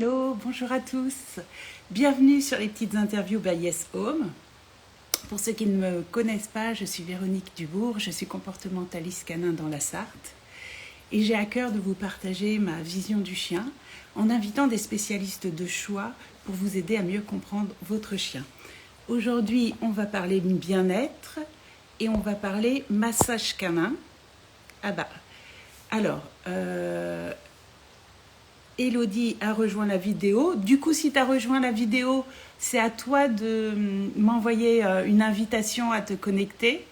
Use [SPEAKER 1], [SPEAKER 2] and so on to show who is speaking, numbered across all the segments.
[SPEAKER 1] Hello, bonjour à tous. Bienvenue sur les petites interviews by Yes Home. Pour ceux qui ne me connaissent pas, je suis Véronique Dubourg, je suis comportementaliste canin dans la Sarthe et j'ai à cœur de vous partager ma vision du chien en invitant des spécialistes de choix pour vous aider à mieux comprendre votre chien. Aujourd'hui, on va parler bien-être et on va parler massage canin. Ah bah, alors, Elodie a rejoint la vidéo. Du coup, si tu as rejoint la vidéo, c'est à toi de m'envoyer une invitation à te connecter.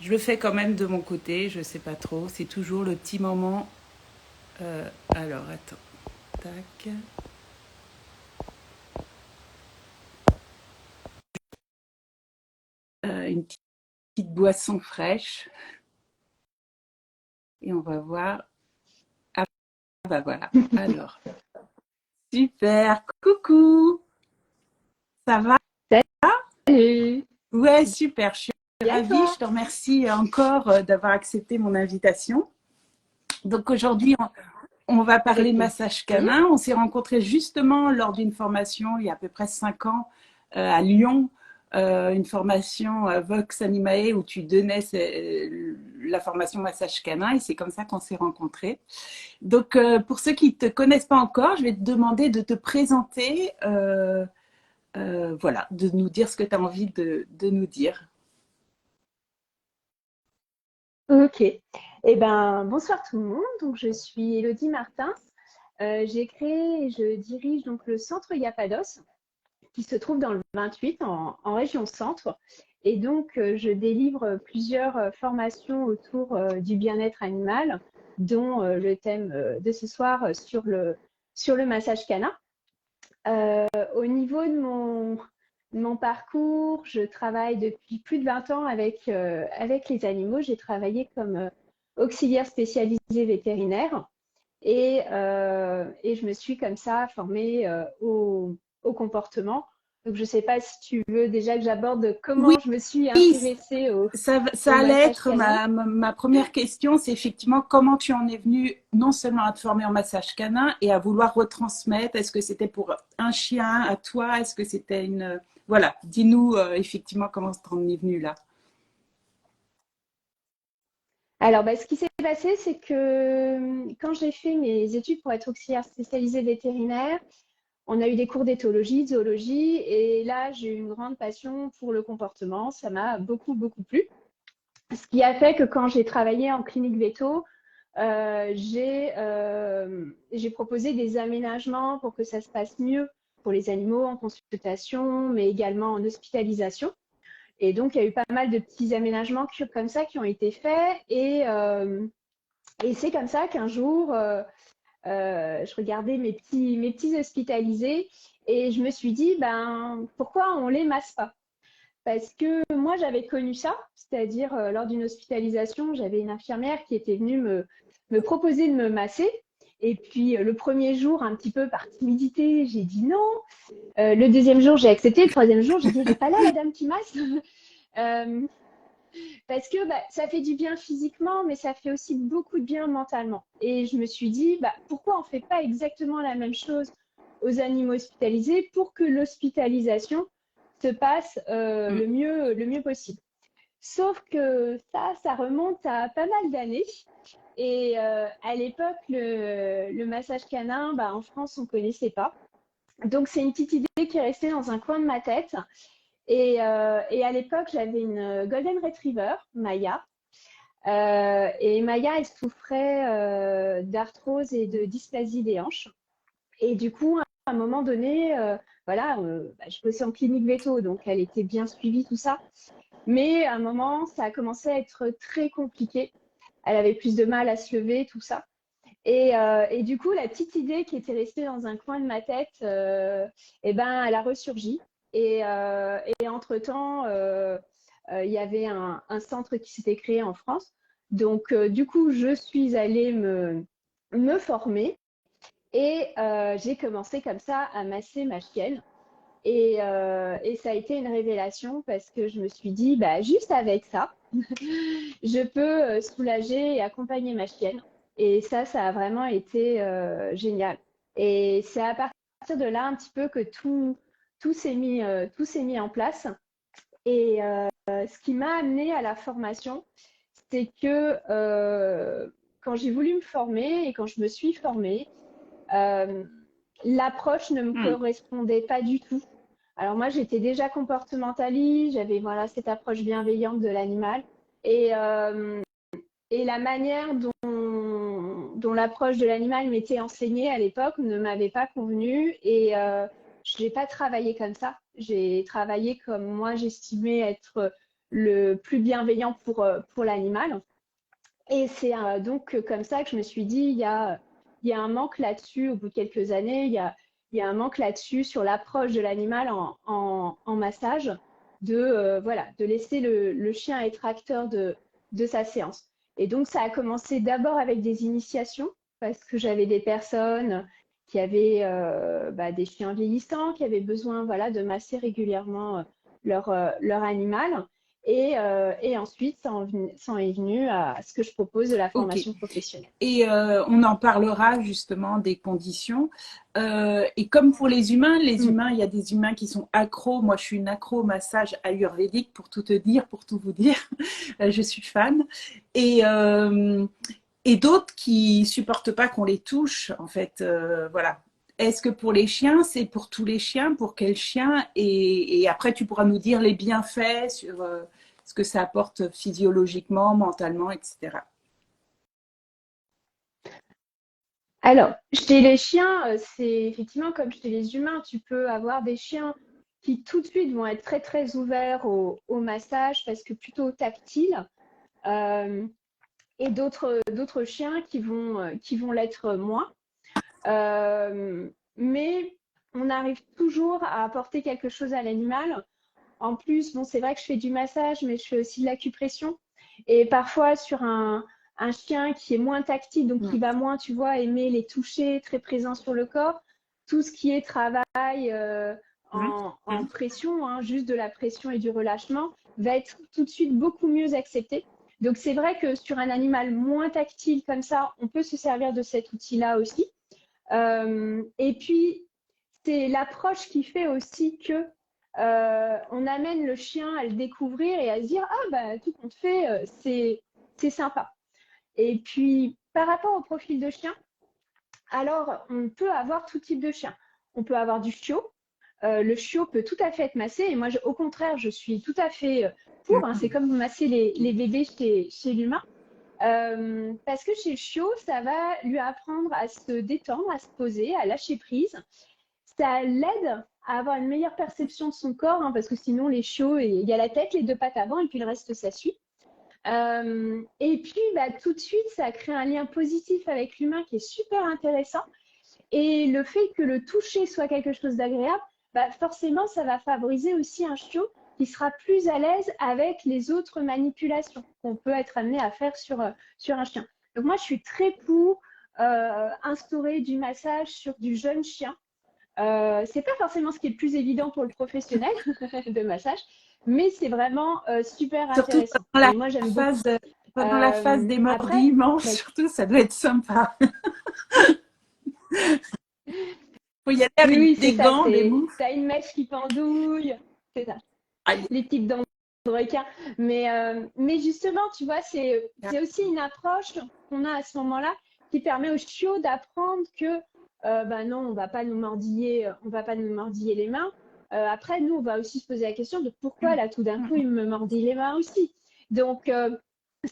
[SPEAKER 1] Je le fais quand même de mon côté, je sais pas trop. C'est toujours le petit moment. Alors, attends. Tac. Une petite boisson fraîche. Et on va voir. Ah bah voilà. Alors, super. Coucou. Ça va?
[SPEAKER 2] Salut,
[SPEAKER 1] Ouais, super. Je suis
[SPEAKER 2] bien
[SPEAKER 1] ravie.
[SPEAKER 2] toi?
[SPEAKER 1] Je te remercie encore d'avoir accepté mon invitation. Donc aujourd'hui, on va parler
[SPEAKER 2] Avec plaisir.
[SPEAKER 1] massage canin. On s'est rencontrés justement lors d'une formation il y a à peu près 5 ans à Lyon, une formation Vox Animae où tu donnais la formation massage canin et c'est comme ça qu'on s'est rencontrés. Donc pour ceux qui ne te connaissent pas encore, je vais te demander de te présenter, voilà, de nous dire ce que tu as envie de nous dire.
[SPEAKER 2] Ok. Eh ben, bonsoir tout le monde. Donc, je suis Elodie Martin. J'ai créé et je dirige donc le centre Yapados qui se trouve dans le 28 en région centre. Et donc, je délivre plusieurs formations autour du bien-être animal, dont le thème de ce soir sur le massage canin. Au niveau de mon parcours, je travaille depuis plus de 20 ans avec les animaux. J'ai travaillé comme auxiliaire spécialisé vétérinaire et je me suis comme ça formée au comportement. Donc, je ne sais pas si tu veux déjà que j'aborde
[SPEAKER 1] Oui,
[SPEAKER 2] comment je me suis intéressée
[SPEAKER 1] ça
[SPEAKER 2] au
[SPEAKER 1] allait
[SPEAKER 2] massage
[SPEAKER 1] être
[SPEAKER 2] canin.
[SPEAKER 1] ma première question, c'est effectivement comment tu en es venu non seulement à te former en massage canin et à vouloir retransmettre. Est-ce que c'était pour un chien à toi? Est-ce que c'était une... Voilà, dis-nous effectivement comment tu en es venu là.
[SPEAKER 2] Alors, bah, ce qui s'est passé, c'est que quand j'ai fait mes études pour être auxiliaire spécialisée vétérinaire, on a eu des cours d'éthologie, de zoologie, et là, j'ai eu une grande passion pour le comportement. Ça m'a beaucoup, beaucoup plu. Ce qui a fait que quand j'ai travaillé en clinique véto, j'ai proposé des aménagements pour que ça se passe mieux pour les animaux en consultation, mais également en hospitalisation. Et donc, il y a eu pas mal de petits aménagements comme ça qui ont été faits. Et c'est comme ça qu'un jour, je regardais mes petits hospitalisés et je me suis dit, ben, pourquoi on les masse pas? Parce que moi, j'avais connu ça, c'est-à-dire lors d'une hospitalisation, j'avais une infirmière qui était venue me proposer de me masser. Et puis le premier jour, un petit peu par timidité, j'ai dit non. Le deuxième jour, j'ai accepté. Le troisième jour, j'ai dit, elle n'est pas là, la dame qui masse. Euh, Parce que bah, ça fait du bien physiquement, mais ça fait aussi beaucoup de bien mentalement. Et je me suis dit, bah, pourquoi on ne fait pas exactement la même chose aux animaux hospitalisés pour que l'hospitalisation se passe le mieux possible. Sauf que ça remonte à pas mal d'années. Et à l'époque, le massage canin, bah, en France, on ne connaissait pas. Donc, c'est une petite idée qui est restée dans un coin de ma tête. Et à l'époque, j'avais une Golden Retriever, Maya. Et Maya, elle souffrait d'arthrose et de dysplasie des hanches. Et du coup, à un moment donné, voilà, bah, je bossais en clinique véto, donc elle était bien suivie, tout ça. Mais à un moment, ça a commencé à être très compliqué. Elle avait plus de mal à se lever, tout ça. Et du coup, la petite idée qui était restée dans un coin de ma tête, eh ben, elle a ressurgi. Et entre-temps, il y avait un centre qui s'était créé en France. Donc, du coup, je suis allée me former et j'ai commencé comme ça à masser ma chienne. Et ça a été une révélation parce que je me suis dit, bah, juste avec ça, je peux soulager et accompagner ma chienne. Et ça a vraiment été génial. Et c'est à partir de là un petit peu que tout s'est mis en place. Et ce qui m'a amené à la formation, c'est que quand j'ai voulu me former et quand je me suis formée, euh, l'approche ne me
[SPEAKER 1] Hmm.
[SPEAKER 2] correspondait pas du tout. Alors moi, j'étais déjà comportementaliste, j'avais voilà cette approche bienveillante de l'animal et la manière dont l'approche de l'animal m'était enseignée à l'époque ne m'avait pas convenu et je n'ai pas travaillé comme ça. J'ai travaillé comme moi j'estimais être le plus bienveillant pour l'animal. Et c'est donc comme ça que je me suis dit, il y a un manque là-dessus au bout de quelques années, il y a un manque là-dessus sur l'approche de l'animal en massage, voilà, de laisser le chien être acteur de sa séance. Et donc, ça a commencé d'abord avec des initiations, parce que j'avais des personnes qui avaient des chiens vieillissants, qui avaient besoin voilà, de masser régulièrement leur animal. Et ensuite, ça en est venu à ce que je propose de la
[SPEAKER 1] Ok.
[SPEAKER 2] formation professionnelle.
[SPEAKER 1] Et on en parlera justement des conditions. Et comme pour les
[SPEAKER 2] Mm.
[SPEAKER 1] humains, il y a des humains qui sont accros. Moi, je suis une accro au massage ayurvédique pour tout te dire, pour tout vous dire. Je suis fan. Et, euh, et d'autres qui supportent pas qu'on les touche, en fait. Voilà. Est-ce que pour les chiens, c'est pour tous les chiens, pour quel chien et après, tu pourras nous dire les bienfaits sur ce que ça apporte physiologiquement, mentalement, etc.
[SPEAKER 2] Alors, chez les chiens, c'est effectivement comme chez les humains, tu peux avoir des chiens qui tout de suite vont être très très ouverts au massage parce que plutôt tactile, euh, et d'autres chiens qui vont l'être moins. Mais on arrive toujours à apporter quelque chose à l'animal. En plus, bon, c'est vrai que je fais du massage, mais je fais aussi de l'acupression. Et parfois, sur un chien qui est moins tactile, donc qui va moins, tu vois, aimer les toucher, très présent sur le corps, tout ce qui est travail en pression, hein, juste de la pression et du relâchement, va être tout de suite beaucoup mieux accepté. Donc, c'est vrai que sur un animal moins tactile comme ça, on peut se servir de cet outil-là aussi. Et puis, c'est l'approche qui fait aussi que on amène le chien à le découvrir et à se dire ah bah tout compte fait c'est sympa. Et puis par rapport au profil de chien, alors on peut avoir tout type de chien. On peut avoir du chiot. Le chiot peut tout à fait être massé et moi au contraire je suis tout à fait pour. Hein, c'est comme masser les bébés chez l'humain. Parce que chez le chiot, ça va lui apprendre à se détendre, à se poser, à lâcher prise. Ça l'aide à avoir une meilleure perception de son corps, hein, parce que sinon, les chiots, il y a la tête, les deux pattes avant, et puis le reste, ça suit. Et puis, bah, tout de suite, ça crée un lien positif avec l'humain qui est super intéressant. Et le fait que le toucher soit quelque chose d'agréable, bah, forcément, ça va favoriser aussi un chiot qui sera plus à l'aise avec les autres manipulations qu'on peut être amené à faire sur un chien. Donc moi, je suis très pour instaurer du massage sur du jeune chien. C'est pas forcément ce qui est le plus évident pour le professionnel de massage, mais c'est vraiment super
[SPEAKER 1] Surtout
[SPEAKER 2] intéressant. Et moi, j'aime beaucoup.
[SPEAKER 1] pendant la phase des
[SPEAKER 2] Après,
[SPEAKER 1] mordillements,
[SPEAKER 2] bah,
[SPEAKER 1] surtout, ça doit être sympa. Faut y aller
[SPEAKER 2] oui,
[SPEAKER 1] avec
[SPEAKER 2] oui, c'est
[SPEAKER 1] des
[SPEAKER 2] ça.
[SPEAKER 1] gants, des moufles.
[SPEAKER 2] T'as une mèche qui pendouille. C'est ça.
[SPEAKER 1] Aïe.
[SPEAKER 2] Les petites dents de requin. Mais justement, tu vois, c'est aussi une approche qu'on a à ce moment-là qui permet au chiot d'apprendre que bah non, on va pas nous mordiller les mains. Après, nous, on va aussi se poser la question de pourquoi là, tout d'un coup, il me mordit les mains aussi. Donc,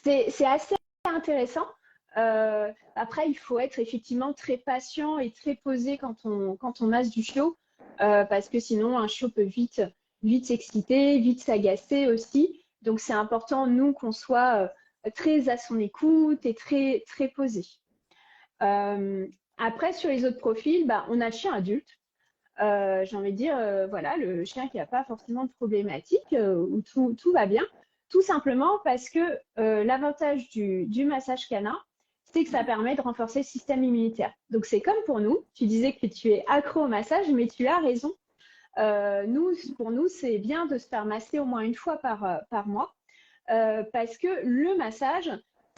[SPEAKER 2] c'est assez intéressant. Après, il faut être effectivement très patient et très posé quand on masse du chiot, parce que sinon, un chiot peut vite s'exciter, vite s'agacer aussi. Donc, c'est important, nous, qu'on soit très à son écoute et très posé. Après, sur les autres profils, bah, on a le chien adulte. J'ai envie de dire, voilà, le chien qui n'a pas forcément de problématique, où tout va bien, tout simplement parce que l'avantage du massage canin, c'est que ça permet de renforcer le système immunitaire. Donc, c'est comme pour nous, tu disais que tu es accro au massage, mais tu as raison. Pour nous, c'est bien de se faire masser au moins une fois par mois, parce que le massage,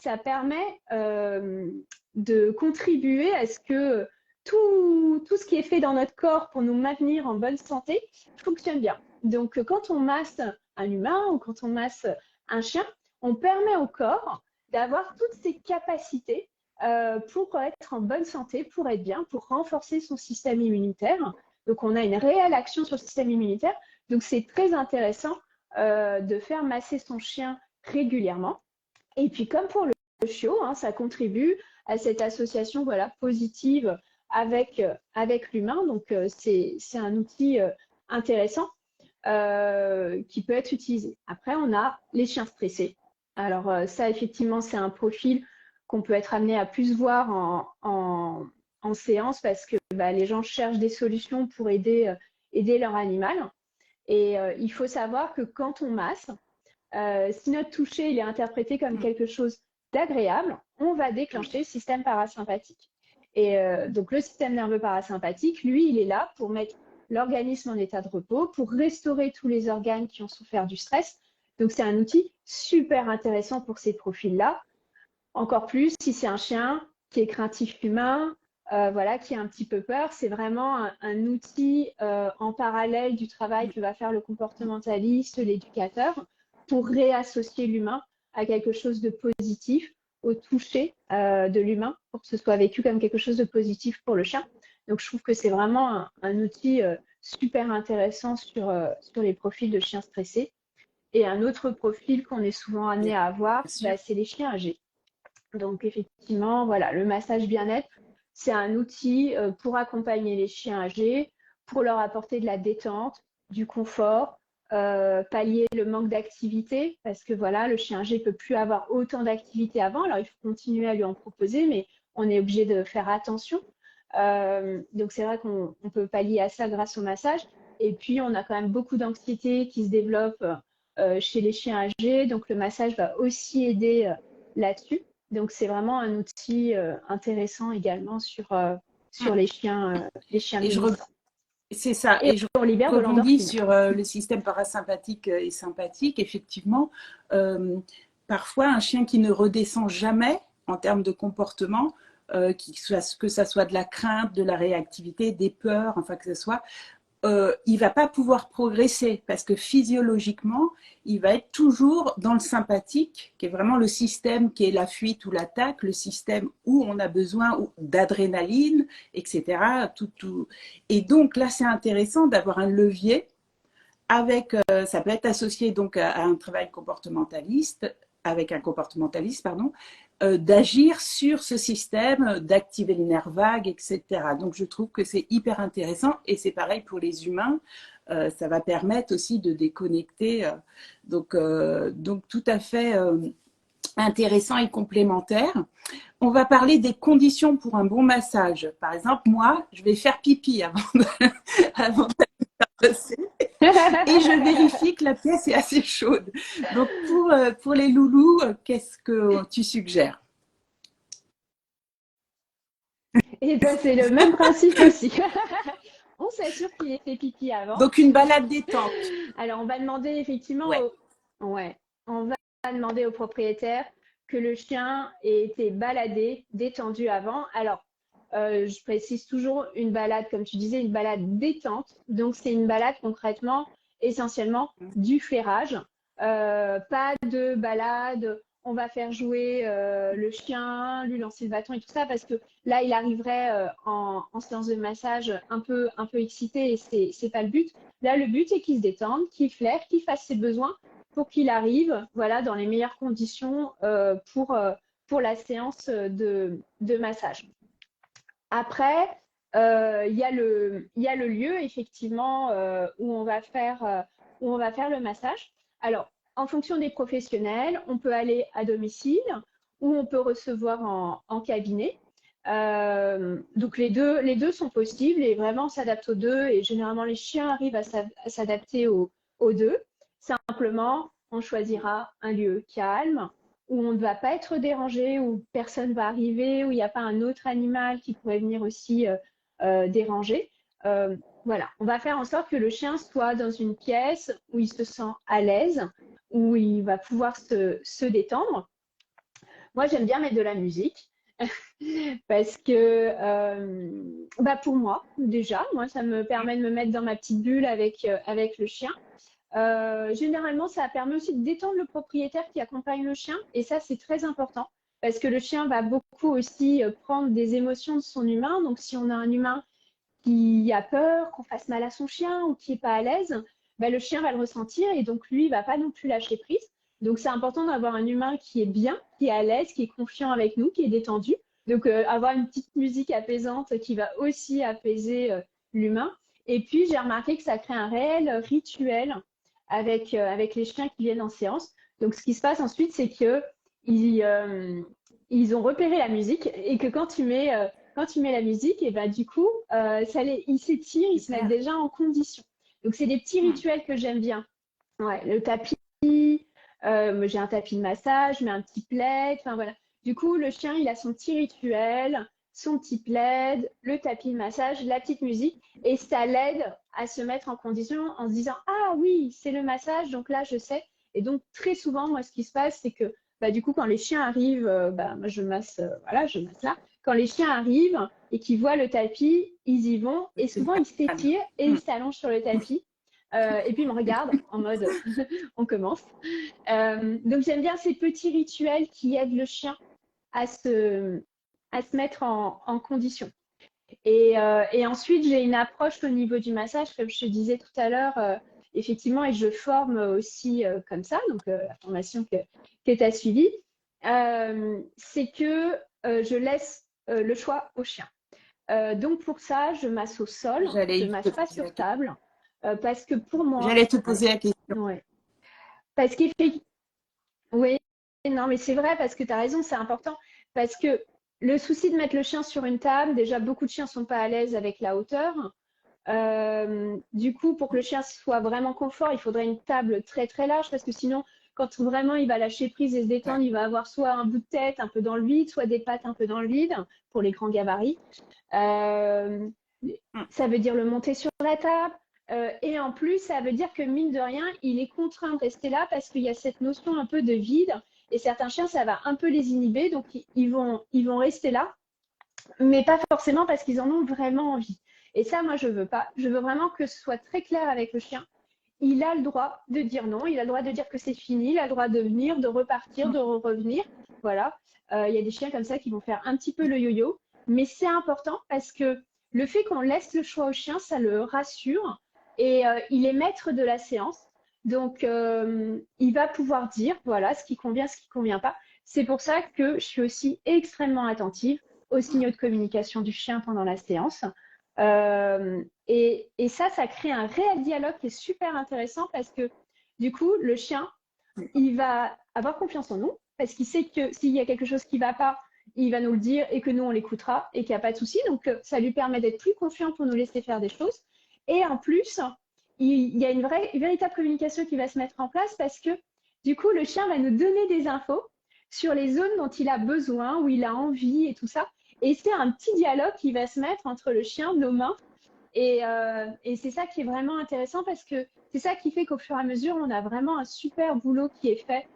[SPEAKER 2] ça permet de contribuer à ce que tout ce qui est fait dans notre corps pour nous maintenir en bonne santé fonctionne bien. Donc, quand on masse un humain ou quand on masse un chien, on permet au corps d'avoir toutes ses capacités pour être en bonne santé, pour être bien, pour renforcer son système immunitaire. Donc, on a une réelle action sur le système immunitaire. Donc, c'est très intéressant de faire masser son chien régulièrement. Et puis, comme pour le chiot, hein, ça contribue à cette association positive avec l'humain. Donc, c'est un outil intéressant qui peut être utilisé. Après, on a les chiens stressés. Alors, ça, effectivement, c'est un profil qu'on peut être amené à plus voir en séance parce que les gens cherchent des solutions pour aider leur animal. Et il faut savoir que quand on masse, si notre toucher il est interprété comme quelque chose d'agréable, on va déclencher le système parasympathique. Et donc, le système nerveux parasympathique, lui, il est là pour mettre l'organisme en état de repos, pour restaurer tous les organes qui ont souffert du stress. Donc, c'est un outil super intéressant pour ces profils-là. Encore plus si c'est un chien qui est craintif humain, qui a un petit peu peur. C'est vraiment un outil en parallèle du travail que va faire le comportementaliste, l'éducateur, pour réassocier l'humain à quelque chose de positif, au toucher de l'humain, pour que ce soit vécu comme quelque chose de positif pour le chien. Donc, je trouve que c'est vraiment un outil super intéressant sur les profils de chiens stressés. Et un autre profil qu'on est souvent amené à avoir, c'est les chiens âgés. Donc, effectivement, voilà, le massage bien-être, c'est un outil pour accompagner les chiens âgés, pour leur apporter de la détente, du confort, pallier le manque d'activité, parce que voilà, le chien âgé ne peut plus avoir autant d'activité avant. Alors, il faut continuer à lui en proposer, mais on est obligé de faire attention. Donc, c'est vrai qu'on peut pallier à ça grâce au massage. Et puis, on a quand même beaucoup d'anxiété qui se développe chez les chiens âgés. Donc, le massage va aussi aider là-dessus. Donc, c'est vraiment un outil intéressant également sur les chiens vieillissants.
[SPEAKER 1] C'est ça.
[SPEAKER 2] Et
[SPEAKER 1] je
[SPEAKER 2] on libère de
[SPEAKER 1] rebondis
[SPEAKER 2] l'endorphine.
[SPEAKER 1] sur le système parasympathique et sympathique. Effectivement, parfois, un chien qui ne redescend jamais en termes de comportement, que ça soit de la crainte, de la réactivité, des peurs, enfin que ce soit, il va pas pouvoir progresser parce que physiologiquement, il va être toujours dans le sympathique, qui est vraiment le système qui est la fuite ou l'attaque, le système où on a besoin d'adrénaline, etc. Et donc là, c'est intéressant d'avoir un levier avec, ça peut être associé donc à un travail comportementaliste, avec un comportementaliste, pardon, d'agir sur ce système, d'activer les nerfs vagues, etc. Donc je trouve que c'est hyper intéressant et c'est pareil pour les humains. Ça va permettre aussi de déconnecter. Donc tout à fait intéressant et complémentaire. On va parler des conditions pour un bon massage. Par exemple, moi, je vais faire pipi avant d'aller et je vérifie que la pièce est assez chaude. Donc, pour les loulous, qu'est-ce que tu suggères?
[SPEAKER 2] Et bien, c'est le même principe aussi. On s'assure qu'il ait fait pipi avant.
[SPEAKER 1] Donc, une balade détente.
[SPEAKER 2] Alors, on va demander effectivement on va demander au propriétaire que le chien ait été baladé, détendu avant. Alors, je précise toujours une balade, comme tu disais, une balade détente. Donc, c'est une balade concrètement, essentiellement du flairage. Pas de balade, on va faire jouer le chien, lui lancer le bâton et tout ça, parce que là, il arriverait en séance de massage un peu excité et c'est pas le but. Là, le but est qu'il se détende, qu'il flaire, qu'il fasse ses besoins pour qu'il arrive dans les meilleures conditions pour la séance de massage. Après, il y a le lieu, effectivement, où on va faire le massage. Alors, en fonction des professionnels, on peut aller à domicile ou on peut recevoir en cabinet. Donc, les deux sont possibles et vraiment, on s'adapte aux deux. Et généralement, les chiens arrivent à s'adapter aux deux. Simplement, on choisira un lieu calme, où on ne va pas être dérangé, où personne ne va arriver, où il n'y a pas un autre animal qui pourrait venir aussi déranger. Voilà, on va faire en sorte que le chien soit dans une pièce où il se sent à l'aise, où il va pouvoir se détendre. Moi, j'aime bien mettre de la musique. Parce que bah pour moi, déjà, moi, ça me permet de me mettre dans ma petite bulle avec le chien. Généralement, ça permet aussi de détendre le propriétaire qui accompagne le chien. Et ça, c'est très important parce que le chien va beaucoup aussi prendre des émotions de son humain. Donc, si on a un humain qui a peur qu'on fasse mal à son chien ou qui n'est pas à l'aise, bah, le chien va le ressentir et donc lui, il ne va pas non plus lâcher prise. Donc, c'est important d'avoir un humain qui est bien, qui est à l'aise, qui est confiant avec nous, qui est détendu. Donc, avoir une petite musique apaisante qui va aussi apaiser l'humain. Et puis, j'ai remarqué que ça crée un réel rituel avec les chiens qui viennent en séance. Donc, ce qui se passe ensuite, c'est que ils ont repéré la musique et que quand tu mets la musique, et ben, du coup, ils s'étirent, ils se mettent
[SPEAKER 1] Super.
[SPEAKER 2] déjà en condition. Donc, c'est des petits rituels que j'aime bien. Ouais, le tapis, j'ai un tapis de massage, je mets un petit plaid, enfin voilà. Du coup, le chien, il a son petit rituel, son petit plaid, le tapis de massage, la petite musique, et ça l'aide à se mettre en condition en se disant, ah oui, c'est le massage, donc là, je sais. Et donc, très souvent, moi, ce qui se passe, c'est que bah, du coup, quand les chiens arrivent, bah, moi, voilà, je masse là. Quand les chiens arrivent et qu'ils voient le tapis, ils y vont, et
[SPEAKER 1] C'est
[SPEAKER 2] souvent, ils
[SPEAKER 1] calme.
[SPEAKER 2] s'étirent et ils
[SPEAKER 1] Mm.
[SPEAKER 2] s'allongent sur le tapis. Et puis, ils me regardent en mode, on commence. Donc, j'aime bien ces petits rituels qui aident le chien à se, à se mettre en condition. Et ensuite, j'ai une approche au niveau du massage, comme je te disais tout à l'heure, effectivement, et je forme aussi comme ça, donc la formation que tu as suivie, c'est que je laisse le choix au chien. Donc pour ça, je masse au sol, je
[SPEAKER 1] J'allais te
[SPEAKER 2] masse pas
[SPEAKER 1] poser la
[SPEAKER 2] sur
[SPEAKER 1] question.
[SPEAKER 2] table, parce que pour moi,
[SPEAKER 1] J'allais te
[SPEAKER 2] ouais,
[SPEAKER 1] poser la question.
[SPEAKER 2] ouais. Parce qu'effectivement, oui, non, mais c'est vrai, parce que tu as raison, c'est important. Parce que le souci de mettre le chien sur une table, déjà, beaucoup de chiens sont pas à l'aise avec la hauteur. Du coup, pour que le chien soit vraiment confort, il faudrait une table très très large parce que sinon, quand vraiment il va lâcher prise et se
[SPEAKER 1] Ouais.
[SPEAKER 2] détendre, il va avoir soit un bout de tête un peu dans le vide, soit des pattes un peu dans le vide pour les grands gabarits. Euh,
[SPEAKER 1] Mm.
[SPEAKER 2] Ça veut dire le monter sur la table. Et en plus, ça veut dire que mine de rien, il est contraint de rester là parce qu'il y a cette notion un peu de vide. Et certains chiens, ça va un peu les inhiber, donc ils vont rester là, mais pas forcément parce qu'ils en ont vraiment envie. Et ça, moi, je veux pas. Je veux vraiment que ce soit très clair avec le chien. Il a le droit de dire non, il a le droit de dire que c'est fini, il a le droit de venir, de repartir,
[SPEAKER 1] Mm.
[SPEAKER 2] de revenir. Voilà. Il y a des chiens comme ça qui vont faire un petit peu le yo-yo, mais c'est important parce que le fait qu'on laisse le choix au chien, ça le rassure et il est maître de la séance. Donc, il va pouvoir dire, voilà, ce qui convient pas. C'est pour ça que je suis aussi extrêmement attentive aux signaux de communication du chien pendant la séance. Et ça crée un réel dialogue qui est super intéressant parce que du coup, le chien, il va avoir confiance en nous parce qu'il sait que s'il y a quelque chose qui ne va pas, il va nous le dire et que nous, on l'écoutera et qu'il n'y a pas de souci. Donc, ça lui permet d'être plus confiant pour nous laisser faire des choses. Et en plus, il y a une véritable communication qui va se mettre en place parce que du coup, le chien va nous donner des infos sur les zones dont il a besoin, où il a envie et tout ça. Et c'est un petit dialogue qui va se mettre entre le chien, nos mains. Et c'est ça qui est vraiment intéressant parce que c'est ça qui fait qu'au fur et à mesure, on a vraiment un super boulot qui est fait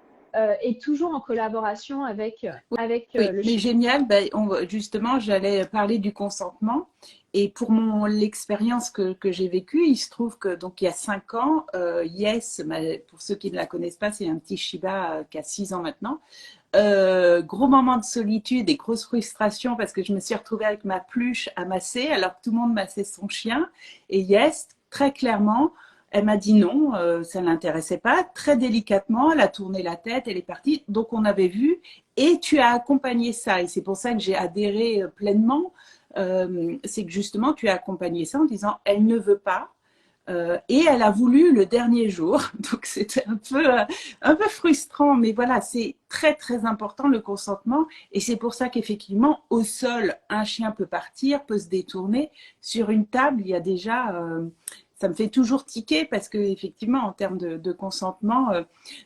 [SPEAKER 2] et toujours en collaboration avec
[SPEAKER 1] Oui,
[SPEAKER 2] le
[SPEAKER 1] mais
[SPEAKER 2] chien.
[SPEAKER 1] génial. Ben, justement, j'allais parler du consentement. Et pour l'expérience que j'ai vécue, il se trouve que donc il y a 5 ans, Yes, pour ceux qui ne la connaissent pas, c'est un petit Shiba qui a 6 ans maintenant. Gros moment de solitude et grosse frustration parce que je me suis retrouvée avec ma pluche à masser alors que tout le monde massait son chien. Et Yes, très clairement, elle m'a dit non, ça ne l'intéressait pas. Très délicatement, elle a tourné la tête, elle est partie. Donc on avait vu et tu as accompagné ça. Et c'est pour ça que j'ai adhéré pleinement. C'est que justement, tu as accompagné ça en disant elle ne veut pas. Et elle a voulu le dernier jour, donc c'était un peu frustrant, mais voilà, c'est très très important le consentement, et c'est pour ça qu'effectivement au sol, un chien peut partir, peut se détourner. Sur une table, il y a déjà, ça me fait toujours tiquer parce que effectivement en termes de consentement,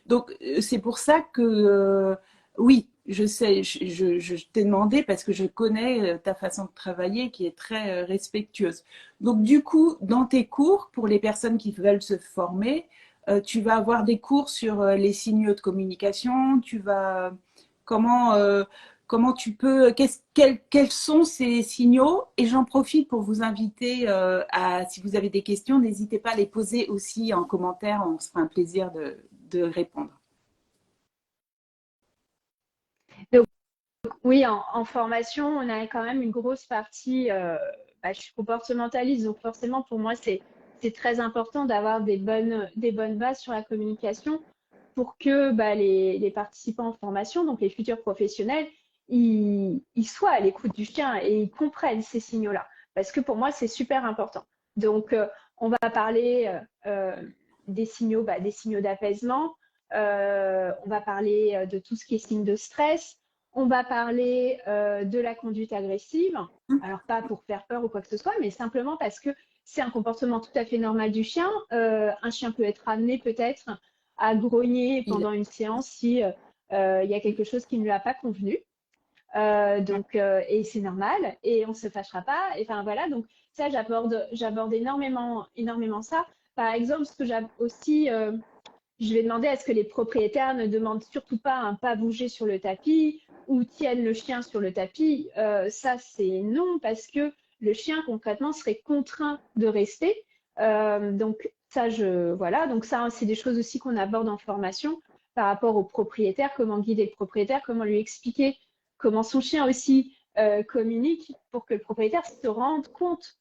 [SPEAKER 1] donc c'est pour ça que oui, je sais, je t'ai demandé parce que je connais ta façon de travailler qui est très respectueuse. Donc, du coup, dans tes cours, pour les personnes qui veulent se former, tu vas avoir des cours sur les signaux de communication. Tu vas comment comment tu peux, quels sont ces signaux? Et j'en profite pour vous inviter si vous avez des questions, n'hésitez pas à les poser aussi en commentaire, on se fera un plaisir de répondre.
[SPEAKER 2] Donc, oui, en formation, on a quand même une grosse partie, je suis comportementaliste, donc forcément pour moi c'est très important d'avoir des bonnes bases sur la communication pour que les participants en formation, donc les futurs professionnels, ils soient à l'écoute du chien et ils comprennent ces signaux-là. Parce que pour moi, c'est super important. Donc, on va parler des signaux d'apaisement, on va parler de tout ce qui est signe de stress, on va parler de la conduite agressive. Alors, pas pour faire peur ou quoi que ce soit, mais simplement parce que c'est un comportement tout à fait normal du chien. Un chien peut être amené peut-être à grogner pendant une séance si il y a quelque chose qui ne lui a pas convenu. Et c'est normal et on ne se fâchera pas. Et, enfin voilà, donc ça, j'aborde énormément ça. Par exemple, ce que j'aime aussi, je vais demander à ce que les propriétaires ne demandent surtout pas à ne pas bouger sur le tapis ou tiennent le chien sur le tapis. Ça, c'est non, parce que le chien, concrètement, serait contraint de rester. Donc, ça, c'est des choses aussi qu'on aborde en formation par rapport au propriétaire, comment guider le propriétaire, comment lui expliquer comment son chien aussi communique pour que le propriétaire se rende compte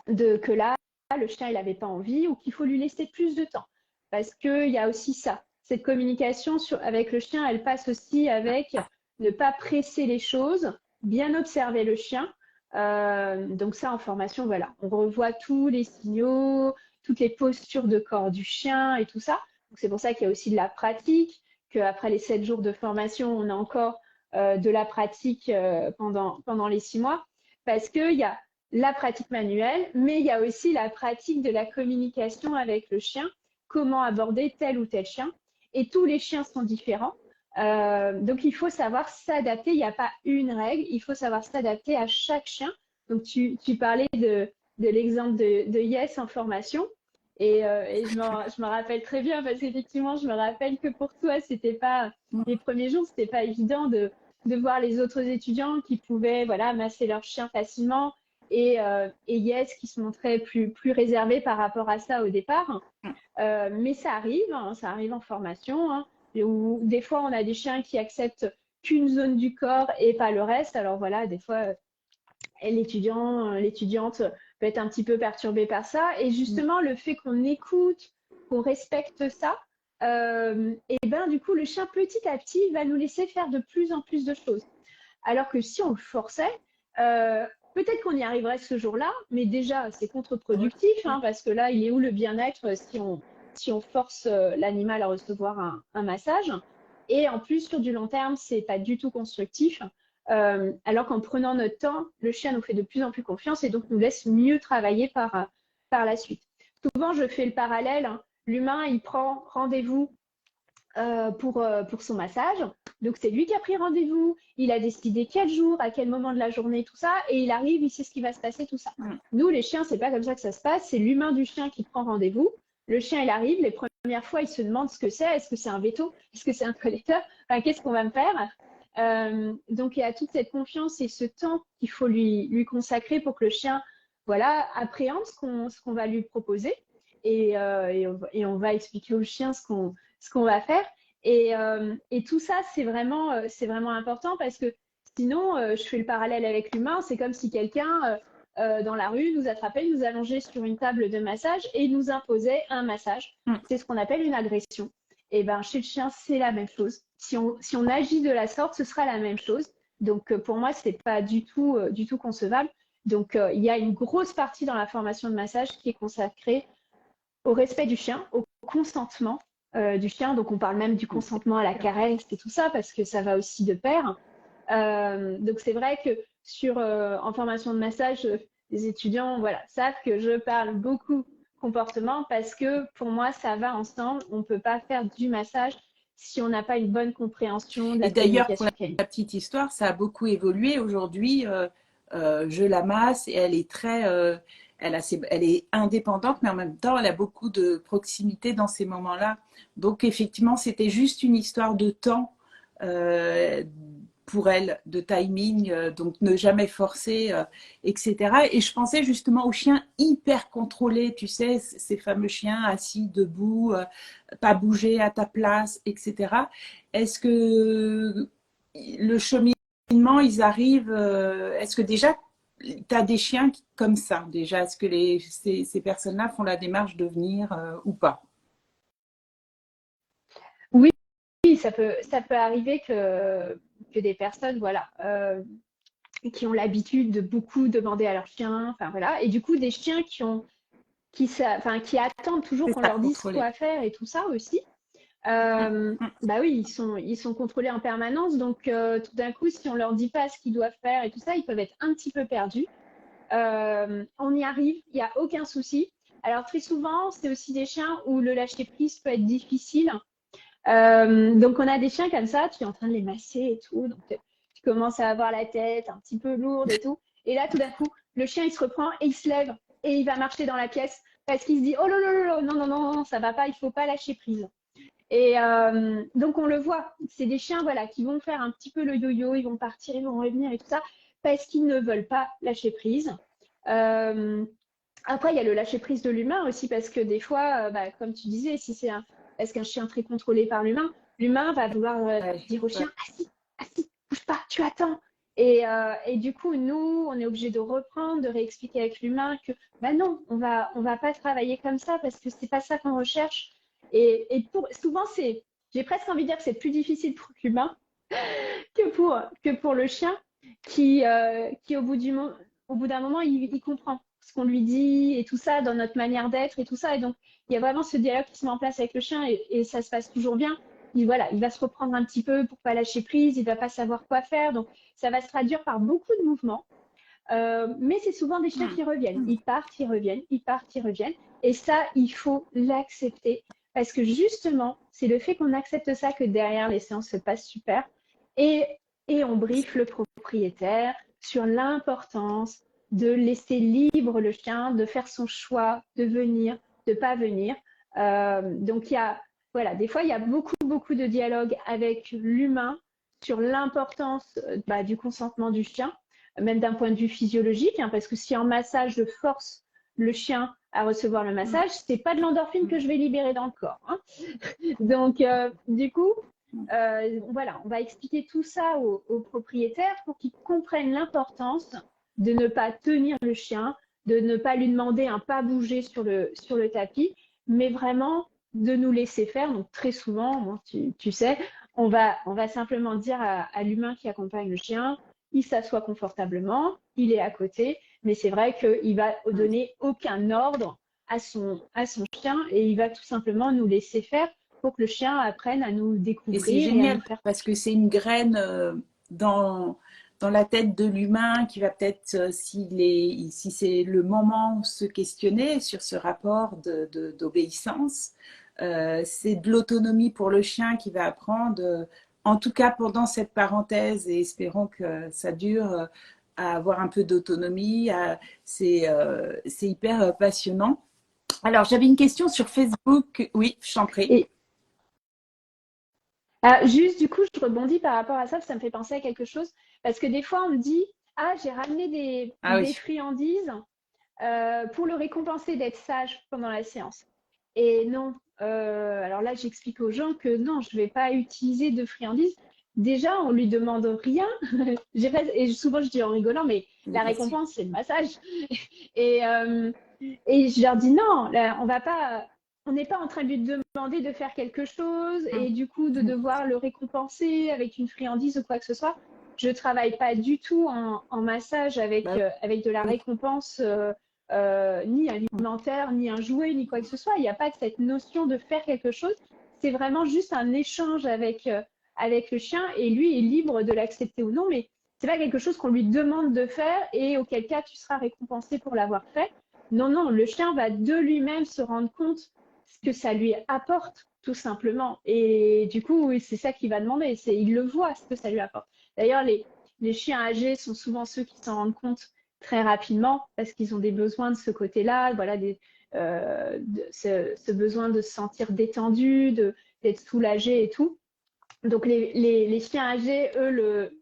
[SPEAKER 2] que là, le chien, il n'avait pas envie ou qu'il faut lui laisser plus de temps. Parce qu'il y a aussi ça. Cette communication avec le chien, elle passe aussi avec ne pas presser les choses, bien observer le chien. Donc ça, en formation, voilà, on revoit tous les signaux, toutes les postures de corps du chien et tout ça. Donc c'est pour ça qu'il y a aussi de la pratique, qu'après les 7 jours de formation, on a encore de la pratique pendant les 6 mois. Parce qu'il y a la pratique manuelle, mais il y a aussi la pratique de la communication avec le chien, comment aborder tel ou tel chien. Et tous les chiens sont différents. Donc, il faut savoir s'adapter. Il n'y a pas une règle. Il faut savoir s'adapter à chaque chien. Donc, tu parlais de l'exemple de Yes en formation. Et je me rappelle très bien parce qu'effectivement, je me rappelle que pour toi, c'était pas les premiers jours, c'était pas évident de voir les autres étudiants qui pouvaient masser leur chien facilement et Yes qui se montrait plus réservé par rapport à ça au départ. Mais ça arrive en formation, hein, où des fois on a des chiens qui acceptent qu'une zone du corps et pas le reste. Alors voilà, des fois l'étudiante peut être un petit peu perturbée par ça. Et justement, le fait qu'on écoute, qu'on respecte ça, et ben du coup, le chien petit à petit va nous laisser faire de plus en plus de choses. Alors que si on le forçait, peut-être qu'on y arriverait ce jour-là, mais déjà, c'est contre-productif, hein, parce que là, il est où le bien-être si on force l'animal à recevoir un massage? Et en plus, sur du long terme, c'est pas du tout constructif. Alors qu'en prenant notre temps, le chien nous fait de plus en plus confiance et donc nous laisse mieux travailler par la suite. Souvent, je fais le parallèle, hein. L'humain, il prend rendez-vous pour son massage. Donc, c'est lui qui a pris rendez-vous. Il a décidé quel jour, à quel moment de la journée, tout ça. Et il arrive, il sait ce qui va se passer, tout ça. Nous, les chiens, c'est pas comme ça que ça se passe. C'est l'humain du chien qui prend rendez-vous. Le chien, il arrive. Les premières fois, il se demande ce que c'est. Est-ce que c'est un veto? Est-ce que c'est un collecteur? Enfin, qu'est-ce qu'on va me faire? Donc, il y a toute cette confiance et ce temps qu'il faut lui consacrer pour que le chien appréhende ce qu'on va lui proposer. Et on va expliquer au chien ce qu'on va faire. Et tout ça, c'est vraiment important parce que sinon, je fais le parallèle avec l'humain, c'est comme si quelqu'un dans la rue nous attrapait, nous allongeait sur une table de massage et nous imposait un massage. C'est ce qu'on appelle une agression. Et ben chez le chien, c'est la même chose. Si on agit de la sorte, ce sera la même chose. Donc pour moi, c'est pas du tout concevable. Donc il y a une grosse partie dans la formation de massage qui est consacrée au respect du chien, au consentement du chien. Donc, on parle même du consentement à la caresse et tout ça, parce que ça va aussi de pair. Donc, c'est vrai que en formation de massage, les étudiants savent que je parle beaucoup comportement parce que pour moi, ça va ensemble. On ne peut pas faire du massage si on n'a pas une bonne compréhension de la communication canine.
[SPEAKER 1] La petite histoire, ça a beaucoup évolué. Aujourd'hui, je la masse et elle est très... elle est indépendante, mais en même temps, elle a beaucoup de proximité dans ces moments-là. Donc, effectivement, c'était juste une histoire de temps pour elle de timing, donc ne jamais forcer, etc. Et je pensais justement aux chiens hyper contrôlés, tu sais, ces fameux chiens assis, debout, pas bouger à ta place, etc. Est-ce que le cheminement, ils arrivent, est-ce que déjà, tu as des chiens comme ça déjà? Est-ce que ces personnes-là font la démarche de venir ou pas?
[SPEAKER 2] Oui, ça peut arriver que des personnes, voilà, qui ont l'habitude de beaucoup demander à leurs chiens, enfin voilà, et du coup des chiens qui attendent toujours
[SPEAKER 1] C'est
[SPEAKER 2] qu'on
[SPEAKER 1] ça,
[SPEAKER 2] leur dise
[SPEAKER 1] contrôlé.
[SPEAKER 2] quoi faire et tout ça aussi.
[SPEAKER 1] Mm, mm.
[SPEAKER 2] Bah oui, ils sont contrôlés en permanence, donc tout d'un coup, si on leur dit pas ce qu'ils doivent faire et tout ça, ils peuvent être un petit peu perdus. On y arrive, il n'y a aucun souci. Alors très souvent, c'est aussi des chiens où le lâcher prise peut être difficile. Donc on a des chiens comme ça, tu es en train de les masser et tout, donc tu commences à avoir la tête un petit peu lourde et tout. Et là, tout d'un coup, le chien, il se reprend et il se lève et il va marcher dans la pièce parce qu'il se dit, oh là là là, non, non, non, non, ça va pas, il faut pas lâcher prise. Et donc on le voit, c'est des chiens voilà, qui vont faire un petit peu le yo-yo, ils vont partir, ils vont revenir et tout ça, parce qu'ils ne veulent pas lâcher prise. Euh, Après, il y a le lâcher prise de l'humain aussi, parce que des fois, bah, comme tu disais, si c'est est-ce qu'un chien très contrôlé par l'humain, l'humain va vouloir
[SPEAKER 1] Ouais,
[SPEAKER 2] dire au
[SPEAKER 1] ouais.
[SPEAKER 2] chien, assis, bouge pas, tu attends. Et du coup, nous, on est obligé de reprendre, de réexpliquer avec l'humain que, bah non, on va pas travailler comme ça parce que c'est pas ça qu'on recherche. Souvent, j'ai presque envie de dire que c'est plus difficile pour l'humain que pour le chien qui au bout d'un moment, il comprend ce qu'on lui dit et tout ça dans notre manière d'être et tout ça. Et donc, il y a vraiment ce dialogue qui se met en place avec le chien et ça se passe toujours bien. Voilà, il va se reprendre un petit peu pour pas lâcher prise, il va pas savoir quoi faire. Donc, ça va se traduire par beaucoup de mouvements. Mais c'est souvent des chiens
[SPEAKER 1] Mm,
[SPEAKER 2] qui reviennent.
[SPEAKER 1] mm.
[SPEAKER 2] Ils partent, ils reviennent, ils partent, ils reviennent. Et ça, il faut l'accepter. Parce que justement, c'est le fait qu'on accepte ça que derrière, les séances se passent super. Et, et on briefe le propriétaire sur l'importance de laisser libre le chien, de faire son choix, de venir, de ne pas venir. Donc, voilà, des fois, il y a beaucoup, beaucoup de dialogue avec l'humain sur l'importance du consentement du chien même d'un point de vue physiologique, hein, parce que si en massage, je force le chien à recevoir le massage, c'est pas de l'endorphine que je vais libérer dans le corps. Hein. Donc, du coup, voilà, on va expliquer tout ça aux propriétaires pour qu'ils comprennent l'importance de ne pas tenir le chien, de ne pas lui demander un pas bouger sur le tapis, mais vraiment de nous laisser faire. Donc, très souvent, bon, tu sais, on va simplement dire à l'humain qui accompagne le chien, il s'assoit confortablement, il est à côté, mais c'est vrai qu'il va donner aucun ordre à son chien et il va tout simplement nous laisser faire pour que le chien apprenne à nous
[SPEAKER 1] Et c'est
[SPEAKER 2] découvrir et à nous
[SPEAKER 1] génial
[SPEAKER 2] faire
[SPEAKER 1] parce que c'est une graine dans, dans la tête de l'humain qui va peut-être, si c'est le moment, se questionner sur ce rapport d'obéissance. C'est de l'autonomie pour le chien qui va apprendre, en tout cas pendant cette parenthèse, et espérons que ça dure, à avoir un peu d'autonomie. C'est hyper passionnant. Alors, j'avais une question sur Facebook. Oui, je t'en prie.
[SPEAKER 2] et juste du coup, je rebondis par rapport à ça, ça me fait penser à quelque chose parce que des fois on me dit ah j'ai ramené
[SPEAKER 1] Ah
[SPEAKER 2] des
[SPEAKER 1] oui.
[SPEAKER 2] friandises pour le récompenser d'être sage pendant la séance. Et non, alors là, j'explique aux gens que non, je ne vais pas utiliser de friandises. Déjà, on ne lui demande rien. Et souvent, je dis en rigolant, mais la
[SPEAKER 1] Bien sûr.
[SPEAKER 2] récompense, c'est le massage. Et, et je leur dis non, là, on n'est pas en train de lui demander de faire quelque chose et du coup de devoir le récompenser avec une friandise ou quoi que ce soit. Je ne travaille pas du tout en massage
[SPEAKER 1] Bah
[SPEAKER 2] avec de la
[SPEAKER 1] oui.
[SPEAKER 2] récompense ni alimentaire, ni un jouet, ni quoi que ce soit. Il n'y a pas cette notion de faire quelque chose. C'est vraiment juste un échange avec le chien et lui est libre de l'accepter ou non, mais c'est pas quelque chose qu'on lui demande de faire et auquel cas tu seras récompensé pour l'avoir fait. Non, non, le chien va de lui-même se rendre compte ce que ça lui apporte, tout simplement. Et du coup, oui, c'est ça qu'il va demander. Il le voit, ce que ça lui apporte. D'ailleurs, les chiens âgés sont souvent ceux qui s'en rendent compte très rapidement parce qu'ils ont des besoins de ce côté-là, voilà, ce besoin de se sentir détendu, d'être soulagé et tout. Donc les chiens âgés, eux,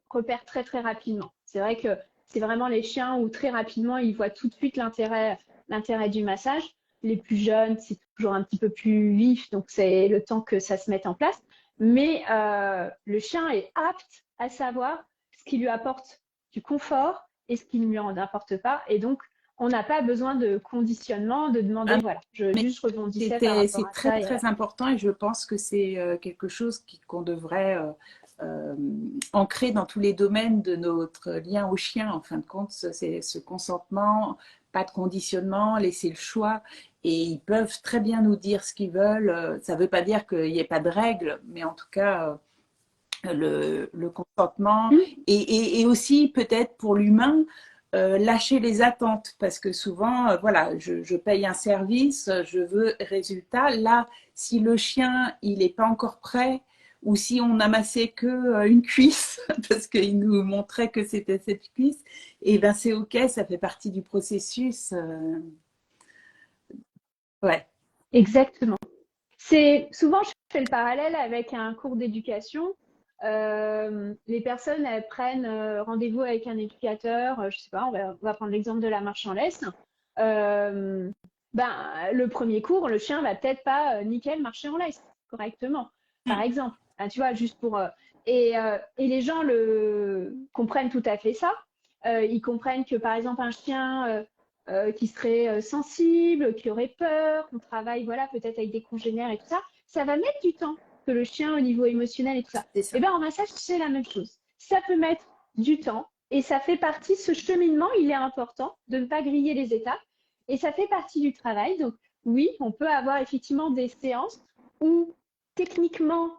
[SPEAKER 2] repèrent très, très rapidement. C'est vrai que c'est vraiment les chiens où très rapidement, ils voient tout de suite l'intérêt du massage. Les plus jeunes, c'est toujours un petit peu plus vif, donc c'est le temps que ça se mette en place. Mais le chien est apte à savoir ce qui lui apporte du confort et ce qui ne lui en apporte pas. Et donc, on n'a pas besoin de conditionnement, de demander,
[SPEAKER 1] Ah,
[SPEAKER 2] voilà. Je
[SPEAKER 1] mais
[SPEAKER 2] juste rebondissais par rapport
[SPEAKER 1] c'est
[SPEAKER 2] à
[SPEAKER 1] très
[SPEAKER 2] ça.
[SPEAKER 1] très important et je pense que c'est quelque chose qu'on devrait euh, ancrer dans tous les domaines de notre lien au chien. En fin de compte, c'est ce consentement, pas de conditionnement, laisser le choix. Et ils peuvent très bien nous dire ce qu'ils veulent. Ça ne veut pas dire qu'il n'y ait pas de règles, mais en tout cas, le consentement
[SPEAKER 2] Mm.
[SPEAKER 1] et aussi peut-être pour l'humain lâcher les attentes parce que souvent voilà je paye un service, je veux résultat. Là, si le chien il n'est pas encore prêt ou si on n'a massé que une cuisse parce qu'il nous montrait que c'était cette cuisse, et ben c'est ok, ça fait partie du processus. Ouais.
[SPEAKER 2] Exactement. C'est souvent, je fais le parallèle avec un cours d'éducation. Les personnes, elles prennent rendez-vous avec un éducateur. Je sais pas, on va prendre l'exemple de la marche en laisse. Euh, ben, le premier cours, le chien va peut-être pas nickel marcher en laisse correctement, par exemple. Hein, tu vois, juste pour et les gens le comprennent tout à fait ça. Ils comprennent que par exemple un chien qui serait sensible, qui aurait peur, qu'on travaille voilà, peut-être avec des congénères et tout ça, ça va mettre du temps que le chien au niveau émotionnel et tout ça.
[SPEAKER 1] C'est
[SPEAKER 2] Et
[SPEAKER 1] ça.
[SPEAKER 2] bien en massage, c'est la même chose. Ça peut mettre du temps et ça fait partie, ce cheminement, il est important de ne pas griller les étapes et ça fait partie du travail. Donc oui, on peut avoir effectivement des séances où techniquement,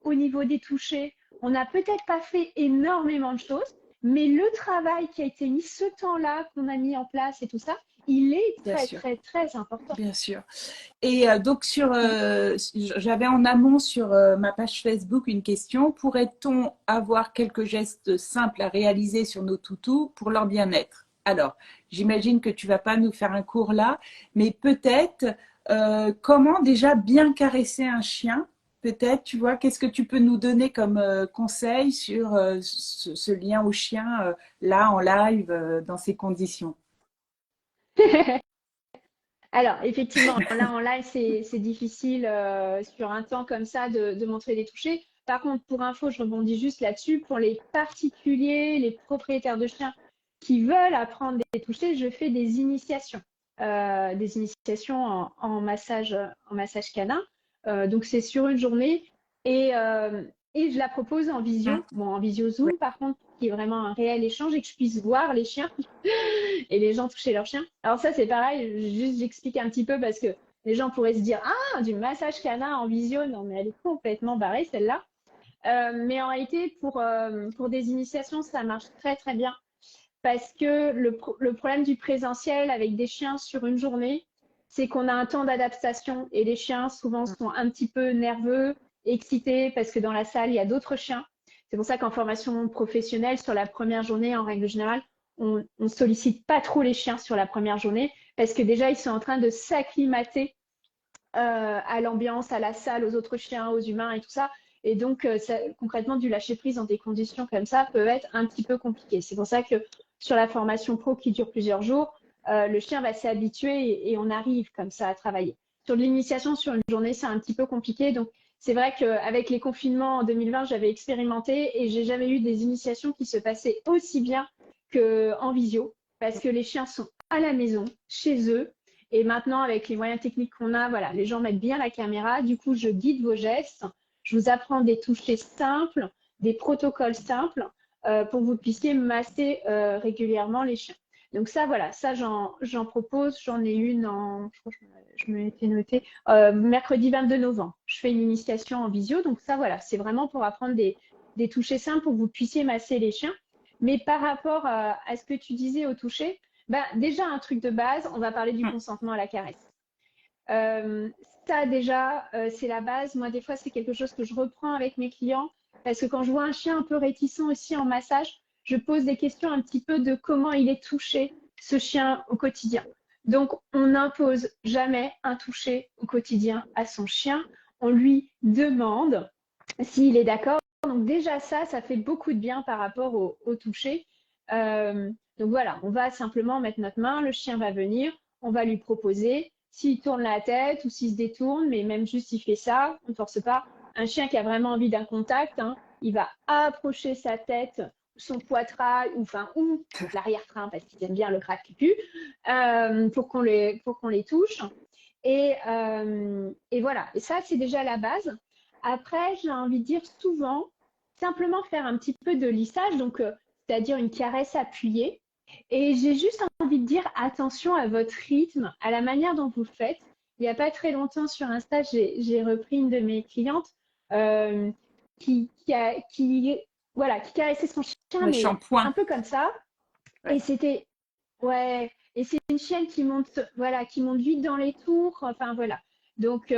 [SPEAKER 2] au niveau des touchés, on n'a peut-être pas fait énormément de choses, mais le travail qui a été mis, ce temps-là qu'on a mis en place et tout ça, il est
[SPEAKER 1] Bien
[SPEAKER 2] très,
[SPEAKER 1] sûr,
[SPEAKER 2] très, très important.
[SPEAKER 1] bien sûr. Et donc, j'avais en amont sur ma page Facebook une question. Pourrait-on avoir quelques gestes simples à réaliser sur nos toutous pour leur bien-être? Alors, j'imagine que tu vas pas nous faire un cours là, mais peut-être comment déjà bien caresser un chien? Peut-être, tu vois, qu'est-ce que tu peux nous donner comme conseil sur ce lien au chien là en live dans ces conditions?
[SPEAKER 2] Alors, effectivement, là en live, c'est difficile sur un temps comme ça de montrer des touchés. Par contre, pour info, je rebondis juste là-dessus. Pour les particuliers, les propriétaires de chiens qui veulent apprendre des touchés, je fais des initiations en massage canin. Donc, c'est sur une journée et je la propose en visio. Bon, en visio
[SPEAKER 1] Ouais.
[SPEAKER 2] Zoom, par contre, qui est vraiment un réel échange et que je puisse voir les chiens et les gens toucher leurs chiens. Alors ça, c'est pareil, juste j'explique un petit peu parce que les gens pourraient se dire, ah, du massage canin en visio, non, mais elle est complètement barrée, celle-là. Mais en réalité, pour des initiations, ça marche très, très bien parce que le problème du présentiel avec des chiens sur une journée, c'est qu'on a un temps d'adaptation et les chiens souvent sont un petit peu nerveux, excités parce que dans la salle, il y a d'autres chiens. C'est pour ça qu'en formation professionnelle, sur la première journée, en règle générale, on ne sollicite pas trop les chiens sur la première journée parce que déjà, ils sont en train de s'acclimater à l'ambiance, à la salle, aux autres chiens, aux humains et tout ça. Et donc, concrètement, du lâcher prise dans des conditions comme ça peut être un petit peu compliqué. C'est pour ça que sur la formation pro qui dure plusieurs jours, le chien va s'y habituer et on arrive comme ça à travailler. Sur l'initiation sur une journée, c'est un petit peu compliqué. Donc, c'est vrai qu'avec les confinements en 2020, j'avais expérimenté et j'ai jamais eu des initiations qui se passaient aussi bien qu'en visio parce que les chiens sont à la maison, chez eux, et maintenant, avec les moyens techniques qu'on a, voilà, les gens mettent bien la caméra. Du coup, je guide vos gestes. Je vous apprends des touchés simples, des protocoles simples pour que vous puissiez masser régulièrement les chiens. Donc ça, voilà, ça, j'en propose. J'en ai une je crois que je me l'étais noté, mercredi 22 novembre. Je fais une initiation en visio. Donc ça, voilà, c'est vraiment pour apprendre des touchés simples pour que vous puissiez masser les chiens. Mais par rapport à ce que tu disais au toucher, bah, déjà, un truc de base, on va parler du consentement à la caresse. Euh, Ça, déjà, c'est la base. Moi, des fois, c'est quelque chose que je reprends avec mes clients parce que quand je vois un chien un peu réticent aussi en massage, je pose des questions un petit peu de comment il est touché, ce chien, au quotidien. Donc, on n'impose jamais un toucher au quotidien à son chien. On lui demande s'il est d'accord Donc déjà ça fait beaucoup de bien par rapport au toucher. Donc voilà, on va simplement mettre notre main, le chien va venir, on va lui proposer. S'il tourne la tête ou s'il se détourne, mais même juste il fait ça, on ne force pas. Un chien qui a vraiment envie d'un contact, hein, il va approcher sa tête, son poitrail, ou l'arrière-train, parce qu'ils aiment bien le craque-cucu, pour qu'on les touche. Et voilà, et ça c'est déjà la base. Après, j'ai envie de dire souvent, simplement faire un petit peu de lissage, donc c'est-à-dire une caresse appuyée. Et j'ai juste envie de dire attention à votre rythme, à la manière dont vous le faites. Il n'y a pas très longtemps sur Insta, j'ai repris une de mes clientes euh, qui caressait son chien,
[SPEAKER 1] Le
[SPEAKER 2] mais
[SPEAKER 1] shampoing.
[SPEAKER 2] un peu comme ça.
[SPEAKER 1] Ouais.
[SPEAKER 2] Et c'était, ouais, et c'est une chienne qui monte, voilà, qui monte vite dans les tours. Enfin, voilà. Donc,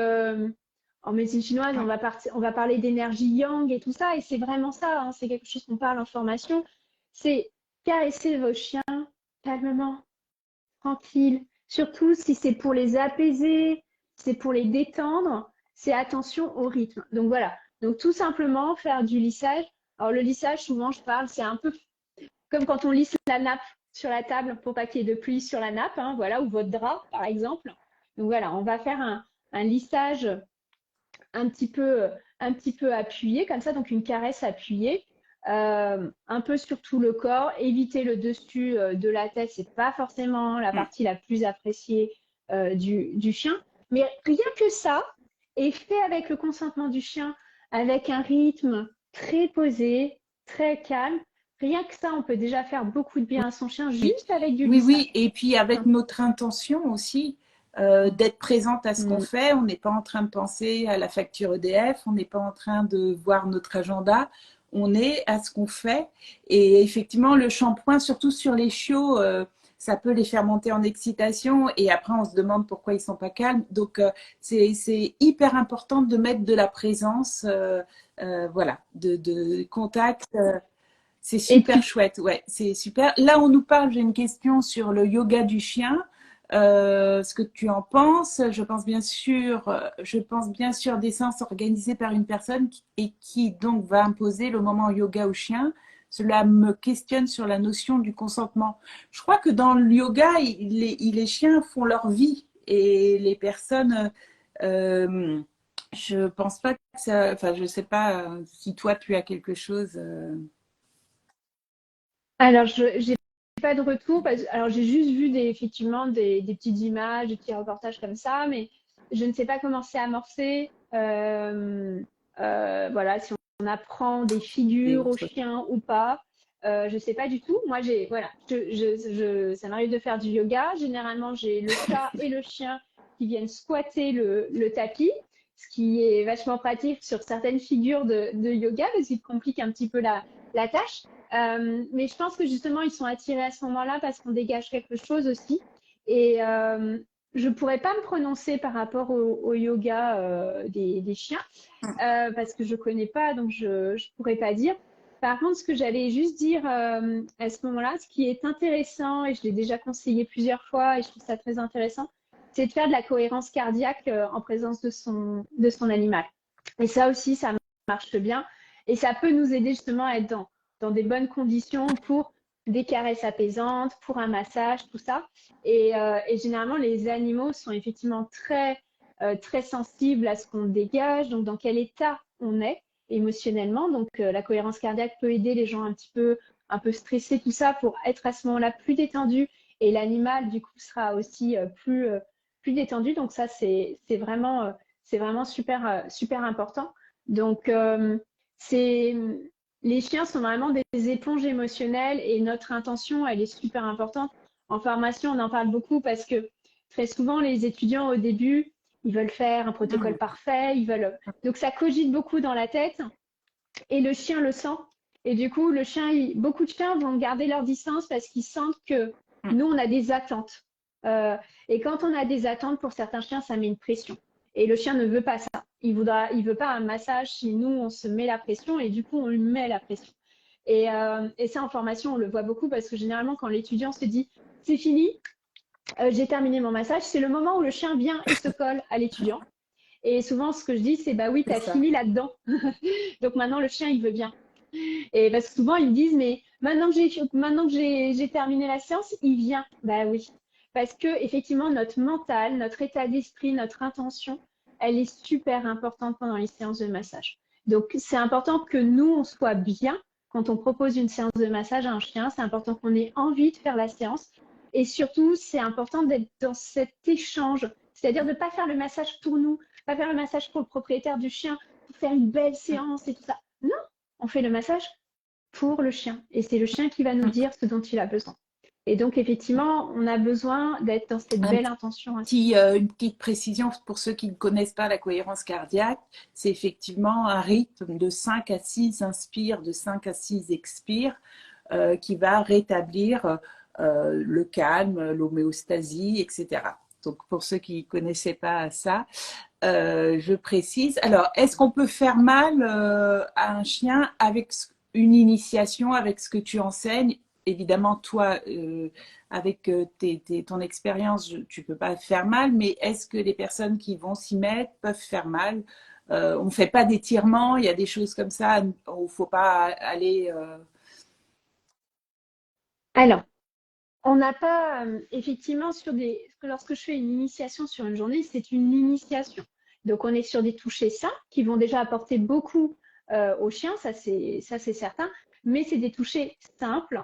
[SPEAKER 2] en médecine chinoise, on va parler d'énergie yang et tout ça. Et c'est vraiment ça, hein, c'est quelque chose qu'on parle en formation. C'est caresser vos chiens calmement, tranquille. Surtout si c'est pour les apaiser, c'est pour les détendre, c'est attention au rythme. Donc voilà. Donc tout simplement faire du lissage. Alors le lissage, souvent je parle, c'est un peu comme quand on lisse la nappe sur la table pour pas qu'il y ait de pluie sur la nappe, hein, voilà, ou votre drap par exemple. Donc voilà, on va faire un lissage un petit peu appuyé comme ça, donc une caresse appuyée. Un peu sur tout le corps, éviter le dessus de la tête, c'est pas forcément la
[SPEAKER 1] Mm.
[SPEAKER 2] partie la plus appréciée du chien, mais rien que ça est fait avec le consentement du chien, avec un rythme très posé, très calme. Rien que ça, on peut déjà faire beaucoup de bien à son chien
[SPEAKER 1] Oui,
[SPEAKER 2] juste avec du
[SPEAKER 1] oui,
[SPEAKER 2] lissage.
[SPEAKER 1] oui. Et puis avec notre intention aussi, d'être présente à ce qu'on
[SPEAKER 2] Mm.
[SPEAKER 1] fait. On n'est pas en train de penser à la facture EDF, on n'est pas en train de voir notre agenda. On est à ce qu'on fait. Et effectivement, le shampoing, surtout sur les chiots, ça peut les faire monter en excitation. Et après, on se demande pourquoi ils sont pas calmes. Donc, c'est hyper important de mettre de la présence, voilà, de contact. C'est
[SPEAKER 2] Et
[SPEAKER 1] super
[SPEAKER 2] puis,
[SPEAKER 1] chouette, ouais, c'est super. Là, on nous parle, j'ai une question sur le yoga du chien. Ce que tu en penses. Je pense bien sûr des séances organisées par une personne et qui donc va imposer le moment yoga au chien. Cela me questionne sur la notion du consentement. Je crois que dans le yoga, les chiens font leur vie et les personnes, euh, je pense pas que ça, enfin, je sais pas si toi tu as quelque chose.
[SPEAKER 2] alors, je n'ai pas de retour. Alors, j'ai juste vu effectivement des petites images, des petits reportages comme ça, mais je ne sais pas comment c'est amorcé. Voilà, si on apprend des
[SPEAKER 1] Et
[SPEAKER 2] figures aux
[SPEAKER 1] autres.
[SPEAKER 2] chiens ou pas. Je ne sais pas du tout. Moi, voilà, ça m'arrive de faire du yoga. Généralement, j'ai le chat et le chien qui viennent squatter le tapis, ce qui est vachement pratique sur certaines figures de yoga parce qu'il complique un petit peu la tâche. Mais je pense que justement, ils sont attirés à ce moment-là parce qu'on dégage quelque chose aussi. Et je ne pourrais pas me prononcer par rapport au yoga des chiens parce que je ne connais pas, donc je ne pourrais pas dire. Par contre, ce que j'allais juste dire à ce moment-là, ce qui est intéressant, et je l'ai déjà conseillé plusieurs fois, et je trouve ça très intéressant, c'est de faire de la cohérence cardiaque en présence de son animal. Et ça aussi, ça marche bien. Et ça peut nous aider justement à être dans des bonnes conditions pour des caresses apaisantes, pour un massage, tout ça. Et généralement, les animaux sont effectivement très sensibles à ce qu'on dégage, donc dans quel état on est émotionnellement. Donc, la cohérence cardiaque peut aider les gens un peu stressés, tout ça, pour être à ce moment-là plus détendu. Et l'animal, du coup, sera aussi plus détendu. Donc, ça, c'est vraiment super important. Donc, c'est les chiens sont vraiment des éponges émotionnelles et notre intention, elle est super importante. En formation, on en parle beaucoup parce que très souvent, les étudiants au début, ils veulent faire un protocole parfait, donc ça cogite beaucoup dans la tête et le chien le sent. Et du coup, beaucoup de chiens vont garder leur distance parce qu'ils sentent que nous, on a des attentes. Euh, et quand on a des attentes, pour certains chiens, ça met une pression. Et le chien ne veut pas ça. Il veut pas un massage si nous, on se met la pression et du coup, on lui met la pression. Et ça, en formation, on le voit beaucoup parce que généralement, quand l'étudiant se dit c'est fini, j'ai terminé mon massage, c'est le moment où le chien vient et se colle à l'étudiant. Et souvent, ce que je dis, c'est bah oui, tu
[SPEAKER 1] C'est
[SPEAKER 2] as
[SPEAKER 1] ça.
[SPEAKER 2] fini là-dedans. Donc maintenant, le chien, il veut bien. Et parce que souvent, ils me disent, mais maintenant que j'ai terminé la séance, il vient. Bah oui. Parce que effectivement, notre mental, notre état d'esprit, notre intention, elle est super importante pendant les séances de massage. Donc, c'est important que nous, on soit bien quand on propose une séance de massage à un chien. C'est important qu'on ait envie de faire la séance. Et surtout, c'est important d'être dans cet échange. C'est-à-dire de ne pas faire le massage pour nous, pas faire le massage pour le propriétaire du chien, pour faire une belle séance et tout ça. Non, on fait le massage pour le chien. Et c'est le chien qui va nous dire ce dont il a besoin. Et donc, effectivement, on a besoin d'être dans cette
[SPEAKER 1] Un
[SPEAKER 2] belle intention.
[SPEAKER 1] une petite précision pour ceux qui ne connaissent pas la cohérence cardiaque, c'est effectivement un rythme de 5 à 6 inspire, de 5 à 6 expire, qui va rétablir le calme, l'homéostasie, etc. Donc pour ceux qui ne connaissaient pas ça, je précise. Alors, est-ce qu'on peut faire mal à un chien avec une initiation, avec ce que tu enseignes? Évidemment, toi, avec ton expérience, tu ne peux pas faire mal, mais est-ce que les personnes qui vont s'y mettre peuvent faire mal? On ne fait pas d'étirements, il y a des choses comme ça où il ne faut pas aller.
[SPEAKER 2] Alors, on n'a pas, effectivement, lorsque je fais une initiation sur une journée, c'est une initiation. Donc, on est sur des touchés simples qui vont déjà apporter beaucoup au chien, ça c'est certain, mais c'est des touchés simples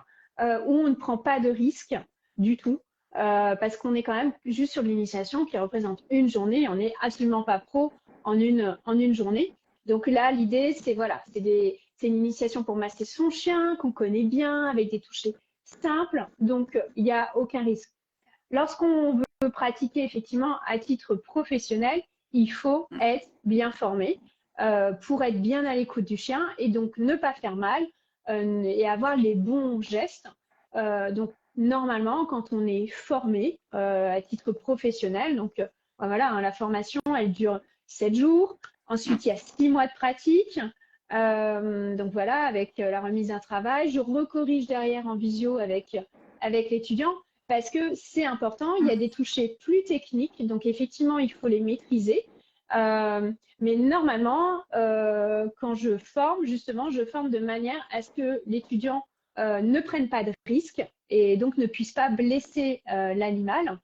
[SPEAKER 2] où on ne prend pas de risque du tout. Parce qu'on est quand même juste sur l'initiation qui représente une journée. On n'est absolument pas pro en une journée. Donc là, l'idée, c'est voilà, c'est une initiation pour masser son chien qu'on connaît bien, avec des touchés simples. Donc, il n'y a aucun risque. Lorsqu'on veut pratiquer effectivement à titre professionnel, il faut être bien formé pour être bien à l'écoute du chien et donc ne pas faire mal et avoir les bons gestes. Donc, normalement, quand on est formé à titre professionnel, donc voilà, hein, la formation, elle dure 7 jours. Ensuite, il y a 6 mois de pratique. Donc voilà, avec la remise d'un travail, je recorrige derrière en visio avec l'étudiant parce que c'est important. Il y a des touchés plus techniques, donc effectivement, il faut les maîtriser. Mais normalement, quand je forme, justement, je forme de manière à ce que l'étudiant ne prenne pas de risques et donc ne puisse pas blesser l'animal.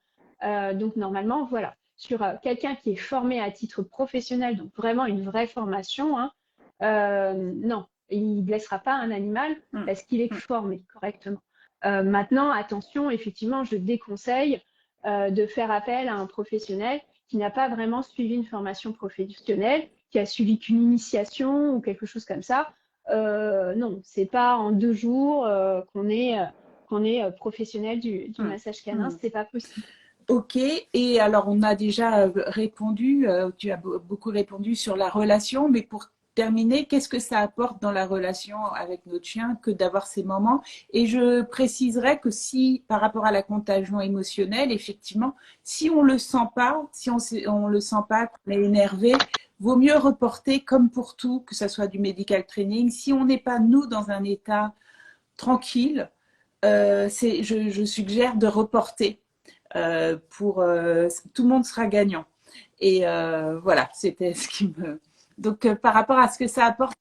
[SPEAKER 2] Donc normalement, voilà, sur quelqu'un qui est formé à titre professionnel, donc vraiment une vraie formation, hein, non, il ne blessera pas un animal parce qu'il est formé correctement. Maintenant, attention, effectivement, je déconseille de faire appel à un professionnel qui n'a pas vraiment suivi une formation professionnelle, qui a suivi qu'une initiation ou quelque chose comme ça. Non, c'est pas en 2 jours qu'on est professionnel du massage canin, c'est pas possible.
[SPEAKER 1] Ok, et alors on a déjà répondu, tu as beaucoup répondu sur la relation, mais pour terminer, qu'est-ce que ça apporte dans la relation avec notre chien que d'avoir ces moments? Et je préciserai que si, par rapport à la contagion émotionnelle, effectivement, si on le sent pas, si on le sent pas, qu'on est énervé, vaut mieux reporter comme pour tout, que ce soit du medical training. Si on n'est pas, nous, dans un état tranquille, je suggère de reporter pour tout le monde sera gagnant. Et voilà, c'était ce qui me. Donc, par rapport à ce que ça apporte.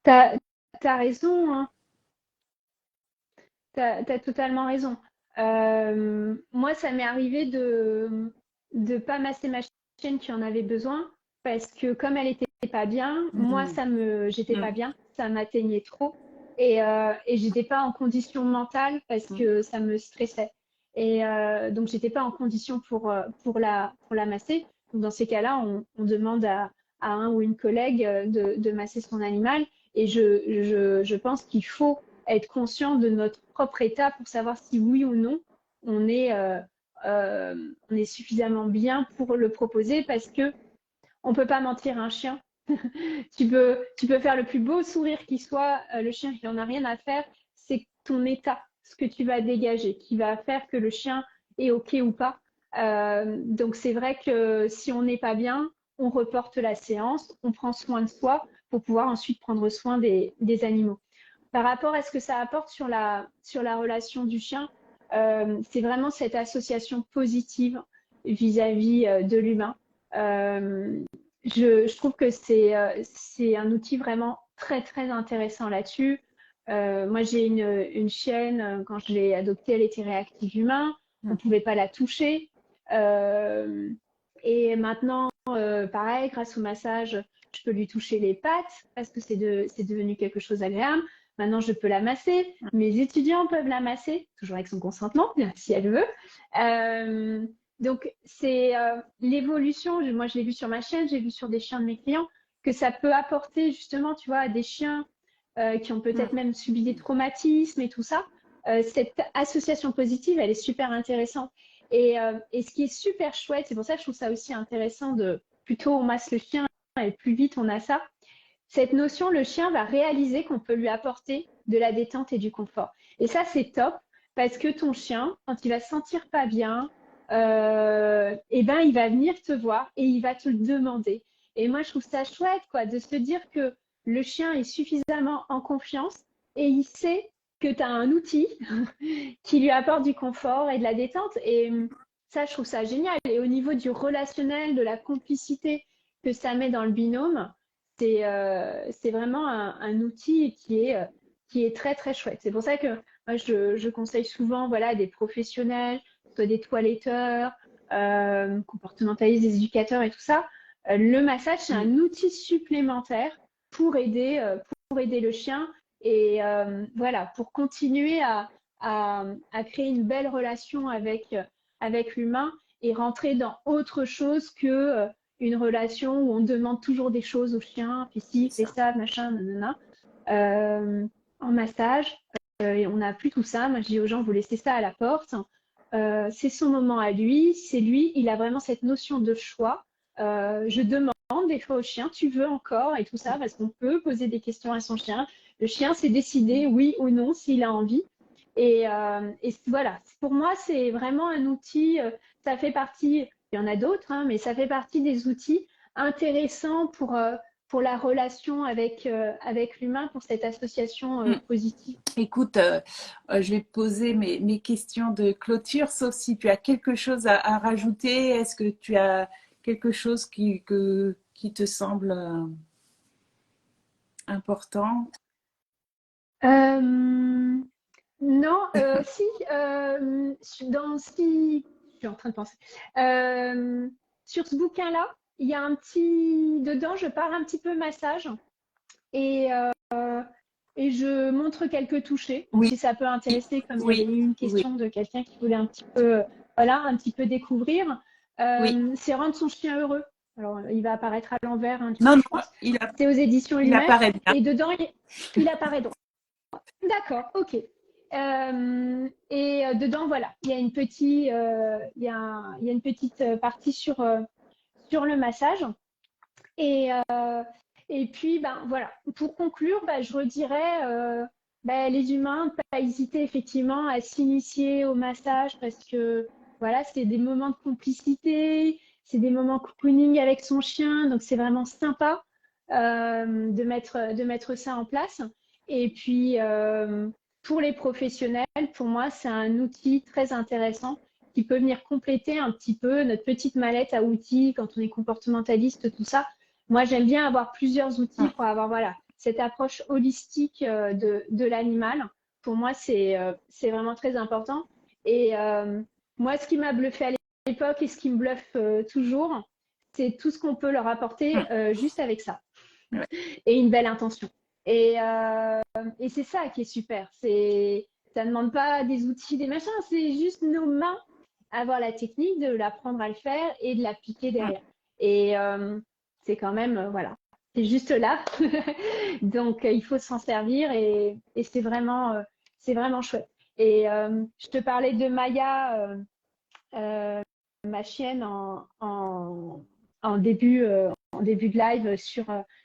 [SPEAKER 2] T'as, t'as raison, hein. T'as totalement raison. Moi, ça m'est arrivé de ne pas masser ma chienne qui en avait besoin parce que comme elle était pas bien, moi,
[SPEAKER 1] Mm,
[SPEAKER 2] j'étais pas
[SPEAKER 1] mm,
[SPEAKER 2] bien, ça m'atteignait trop et j'étais pas en condition mentale parce
[SPEAKER 1] mm.
[SPEAKER 2] que ça me stressait. Et donc, j'étais pas en condition pour la masser. Donc, dans ces cas-là, on demande à un ou une collègue de masser son animal. Et je pense qu'il faut être conscient de notre propre état pour savoir si oui ou non on est, on est suffisamment bien pour le proposer parce que on peut pas mentir à un chien. Tu peux faire le plus beau sourire qui soit, le chien il en a rien à faire. C'est ton état, ce que tu vas dégager, qui va faire que le chien est ok ou pas. Donc c'est vrai que si on n'est pas bien, on reporte la séance, on prend soin de soi pour pouvoir ensuite prendre soin des animaux. Par rapport à ce que ça apporte sur la relation du chien, c'est vraiment cette association positive vis-à-vis de l'humain. Euh, je trouve que c'est un outil vraiment très, très intéressant là-dessus. Moi, j'ai une chienne, quand je l'ai adoptée, elle était réactive humain. On ne pouvait pas la toucher. Euh, et maintenant, pareil, grâce au massage, je peux lui toucher les pattes parce que c'est devenu quelque chose d'agréable. Maintenant, je peux la masser. Mes étudiants peuvent la masser, toujours avec son consentement, bien si elle veut. Euh, donc, c'est l'évolution. Moi, je l'ai vu sur ma chaîne, j'ai vu sur des chiens de mes clients, que ça peut apporter justement, tu vois, à des chiens qui ont peut-être même subi des traumatismes et tout ça. Cette association positive, elle est super intéressante. Et ce qui est super chouette, c'est pour ça que je trouve ça aussi intéressant de plutôt on masse le chien et plus vite on a ça. Cette notion, le chien va réaliser qu'on peut lui apporter de la détente et du confort. Et ça, c'est top parce que ton chien, quand il va se sentir pas bien, eh ben, il va venir te voir et il va te le demander. Et moi, je trouve ça chouette, quoi, de se dire que le chien est suffisamment en confiance et il sait que tu as un outil qui lui apporte du confort et de la détente. Et ça, je trouve ça génial. Et au niveau du relationnel, de la complicité que ça met dans le binôme, c'est vraiment un outil qui est très, très chouette. C'est pour ça que moi, je conseille souvent voilà, des professionnels, soit des toiletteurs, comportementalistes, des éducateurs et tout ça. Le massage, c'est un outil supplémentaire pour aider le chien et voilà, pour continuer à créer une belle relation avec l'humain et rentrer dans autre chose que une relation où on demande toujours des choses au chien, fais ci, fais ça, machin, nanana. En massage, et on n'a plus tout ça. Moi, je dis aux gens, vous laissez ça à la porte. C'est son moment à lui, c'est lui, il a vraiment cette notion de choix. Je demande des fois au chien, tu veux encore et tout ça, parce qu'on peut poser des questions à son chien. Le chien s'est décidé, oui ou non, s'il a envie. Et voilà, pour moi, c'est vraiment un outil, ça fait partie, il y en a d'autres, hein, mais ça fait partie des outils intéressants pour la relation avec l'humain, pour cette association positive.
[SPEAKER 1] Écoute, je vais poser mes questions de clôture, sauf si tu as quelque chose à rajouter. Est-ce que tu as quelque chose qui te semble important?
[SPEAKER 2] Non, si, si, je suis en train de penser. Euh, sur ce bouquin-là, il y a un petit, dedans, je parle un petit peu massage et, et je montre quelques touchés,
[SPEAKER 1] Oui,
[SPEAKER 2] si ça peut intéresser, comme il y avait
[SPEAKER 1] oui,
[SPEAKER 2] eu une
[SPEAKER 1] oui,
[SPEAKER 2] question de quelqu'un qui voulait un petit peu, voilà, un petit peu découvrir.
[SPEAKER 1] oui.
[SPEAKER 2] C'est rendre son chien heureux. Alors, il va apparaître à l'envers, hein, du
[SPEAKER 1] Non,
[SPEAKER 2] coup, je
[SPEAKER 1] non,
[SPEAKER 2] pense. C'est aux éditions
[SPEAKER 1] il
[SPEAKER 2] Lumet.
[SPEAKER 1] apparaît bien.
[SPEAKER 2] Et dedans, il apparaît droit. D'accord, ok. Et dedans, voilà, il y a une petite, il y a une petite partie sur le massage. Et, et puis, ben, voilà, pour conclure, ben, je redirais, ben, les humains, ne pas hésiter effectivement à s'initier au massage parce que voilà, c'est des moments de complicité, c'est des moments cocooning avec son chien, donc c'est vraiment sympa de mettre ça en place. Et puis, pour les professionnels, pour moi, c'est un outil très intéressant qui peut venir compléter un petit peu notre petite mallette à outils quand on est comportementaliste, tout ça. Moi, j'aime bien avoir plusieurs outils pour avoir voilà, cette approche holistique de l'animal. Pour moi, c'est vraiment très important. Et moi, ce qui m'a bluffé à l'époque et ce qui me bluffe toujours, c'est tout ce qu'on peut leur apporter juste avec ça
[SPEAKER 1] Ouais.
[SPEAKER 2] et une belle intention. Et c'est ça qui est super. Ça ne demande pas des outils, des machins, c'est juste nos mains, avoir la technique, de l'apprendre à le faire et de l'appliquer derrière. Et c'est quand même, voilà, c'est juste là. Donc, il faut s'en servir et c'est vraiment chouette. Et je te parlais de Maya, ma chienne, en début de live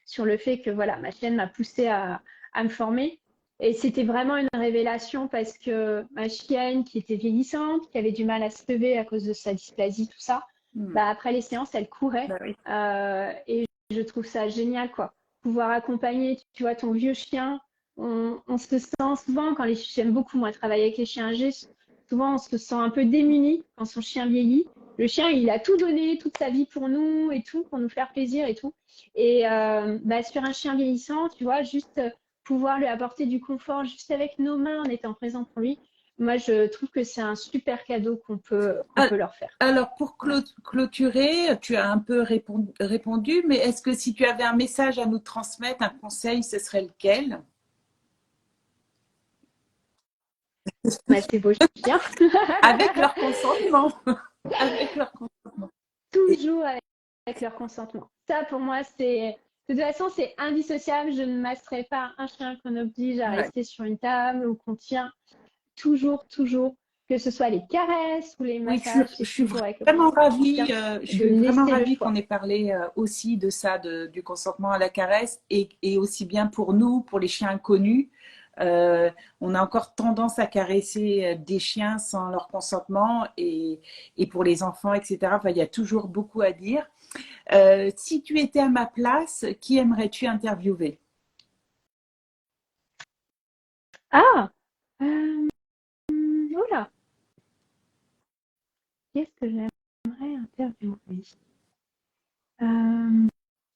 [SPEAKER 2] sur le fait que voilà, ma chienne m'a poussée à me former. Et c'était vraiment une révélation parce que ma chienne, qui était vieillissante, qui avait du mal à se lever à cause de sa dysplasie, tout ça, bah, après les séances, elle courait.
[SPEAKER 1] Bah oui.
[SPEAKER 2] Et je trouve ça génial, quoi. Pouvoir accompagner, tu vois, ton vieux chien. On se sent souvent, quand j'aime beaucoup, moi, travailler avec les chiens âgés, souvent on se sent un peu démuni quand son chien vieillit. le chien, il a tout donné, toute sa vie pour nous et tout, pour nous faire plaisir et tout. Et bah, sur un chien vieillissant, tu vois, juste pouvoir lui apporter du confort juste avec nos mains en étant présent pour lui, moi, je trouve que c'est un super cadeau qu'on
[SPEAKER 1] Ah,
[SPEAKER 2] peut leur faire.
[SPEAKER 1] alors, pour
[SPEAKER 2] Voilà.
[SPEAKER 1] clôturer, tu as un peu répondu, mais est-ce que si tu avais un message à nous transmettre, un conseil, ce serait lequel?
[SPEAKER 2] Bah, c'est beau chien.
[SPEAKER 1] Avec leur consentement. Avec leur consentement. Et-
[SPEAKER 2] Toujours avec leur consentement. Ça, pour moi, c'est. De toute façon, c'est indissociable. Je ne masserai pas un chien qu'on oblige à
[SPEAKER 1] ouais.
[SPEAKER 2] rester sur une table ou qu'on tient. Toujours, toujours, que ce soit les caresses ou les
[SPEAKER 1] Oui,
[SPEAKER 2] massages,
[SPEAKER 1] je
[SPEAKER 2] c'est
[SPEAKER 1] suis
[SPEAKER 2] toujours avec le
[SPEAKER 1] vraiment
[SPEAKER 2] consentement du
[SPEAKER 1] ravie,
[SPEAKER 2] chien,
[SPEAKER 1] je
[SPEAKER 2] de
[SPEAKER 1] suis vraiment
[SPEAKER 2] laisser le
[SPEAKER 1] ravie qu'on
[SPEAKER 2] choix.
[SPEAKER 1] ait parlé aussi de ça, du consentement à la caresse, et aussi bien pour nous, pour les chiens inconnus. Euh, on a encore tendance à caresser des chiens sans leur consentement, et pour les enfants, etc. Enfin, il y a toujours beaucoup à dire. Si tu étais à ma place, qui aimerais-tu interviewer?
[SPEAKER 2] Ah, oula, qu'est-ce que j'aimerais interviewer? Euh,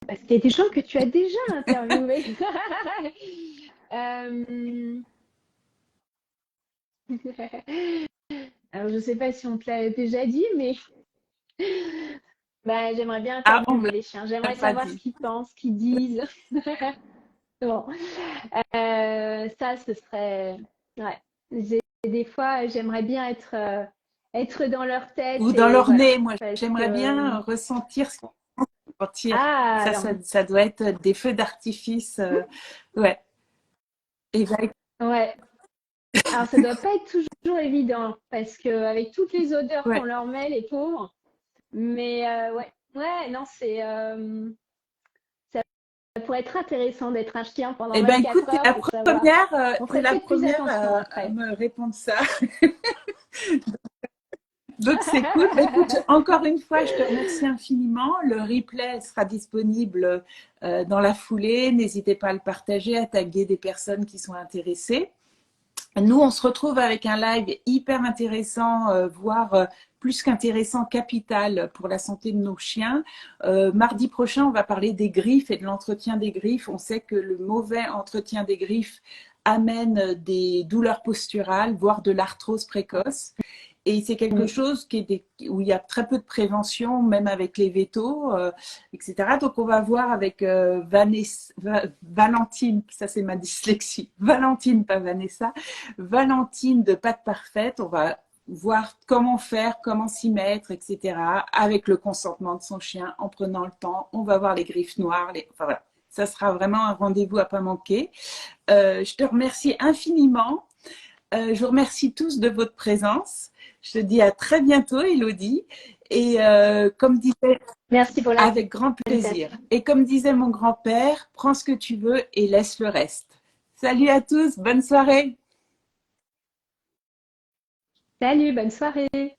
[SPEAKER 2] Parce qu'il y a des gens que tu as déjà interviewés. Euh, Alors, je ne sais pas si on te l'a déjà dit, mais bah, j'aimerais bien
[SPEAKER 1] Ah, on me
[SPEAKER 2] interviewer les chiens.
[SPEAKER 1] l'a
[SPEAKER 2] J'aimerais
[SPEAKER 1] pas
[SPEAKER 2] savoir ce
[SPEAKER 1] dit.
[SPEAKER 2] qu'ils pensent, ce qu'ils disent. Bon, ça, ce serait. Ouais. Des fois, j'aimerais bien être dans leur
[SPEAKER 1] Ou
[SPEAKER 2] tête
[SPEAKER 1] dans
[SPEAKER 2] et
[SPEAKER 1] leur
[SPEAKER 2] voilà.
[SPEAKER 1] nez, moi,
[SPEAKER 2] Parce
[SPEAKER 1] j'aimerais
[SPEAKER 2] que.
[SPEAKER 1] bien ressentir ce sentir.
[SPEAKER 2] Ah,
[SPEAKER 1] Ça,
[SPEAKER 2] alors,
[SPEAKER 1] ça, ça doit être des feux d'artifice. Ouais. Et ben,
[SPEAKER 2] ouais. Alors, ça doit pas être toujours évident parce que avec toutes les odeurs qu'on
[SPEAKER 1] ouais.
[SPEAKER 2] leur met, les pauvres. Mais ouais, ouais, non, ça pourrait être intéressant d'être un chien pendant
[SPEAKER 1] Eh ben, écoute,
[SPEAKER 2] 24 heures pour savoir. On
[SPEAKER 1] t'es
[SPEAKER 2] ferait
[SPEAKER 1] la
[SPEAKER 2] peut-être plus
[SPEAKER 1] première
[SPEAKER 2] attention
[SPEAKER 1] à
[SPEAKER 2] après.
[SPEAKER 1] me répondre ça. Donc, c'est cool. Ben, écoute, encore une fois, je te remercie infiniment. Le replay sera disponible dans la foulée. N'hésitez pas à le partager, à taguer des personnes qui sont intéressées. Nous, on se retrouve avec un live hyper intéressant, voire plus qu'intéressant, capital pour la santé de nos chiens. Mardi prochain, on va parler des griffes et de l'entretien des griffes. On sait que le mauvais entretien des griffes amène des douleurs posturales, voire de l'arthrose précoce. Et c'est quelque chose où il y a très peu de prévention, même avec les vétos, etc. Donc, on va voir avec Valentine, ça c'est ma dyslexie, Valentine, pas Vanessa, Valentine de Pattes Parfaites. On va voir comment faire, comment s'y mettre, etc. Avec le consentement de son chien, en prenant le temps. On va voir les griffes noires. Enfin voilà, ça sera vraiment un rendez-vous à pas manquer. Je te remercie infiniment. Je vous remercie tous de votre présence. Je te dis à très bientôt, Elodie. Et comme disait,
[SPEAKER 2] Merci pour
[SPEAKER 1] avec grand plaisir.
[SPEAKER 2] l'invitation.
[SPEAKER 1] Et comme disait mon grand-père, prends ce que tu veux et laisse le reste. Salut à tous, bonne soirée.
[SPEAKER 2] Salut, bonne soirée.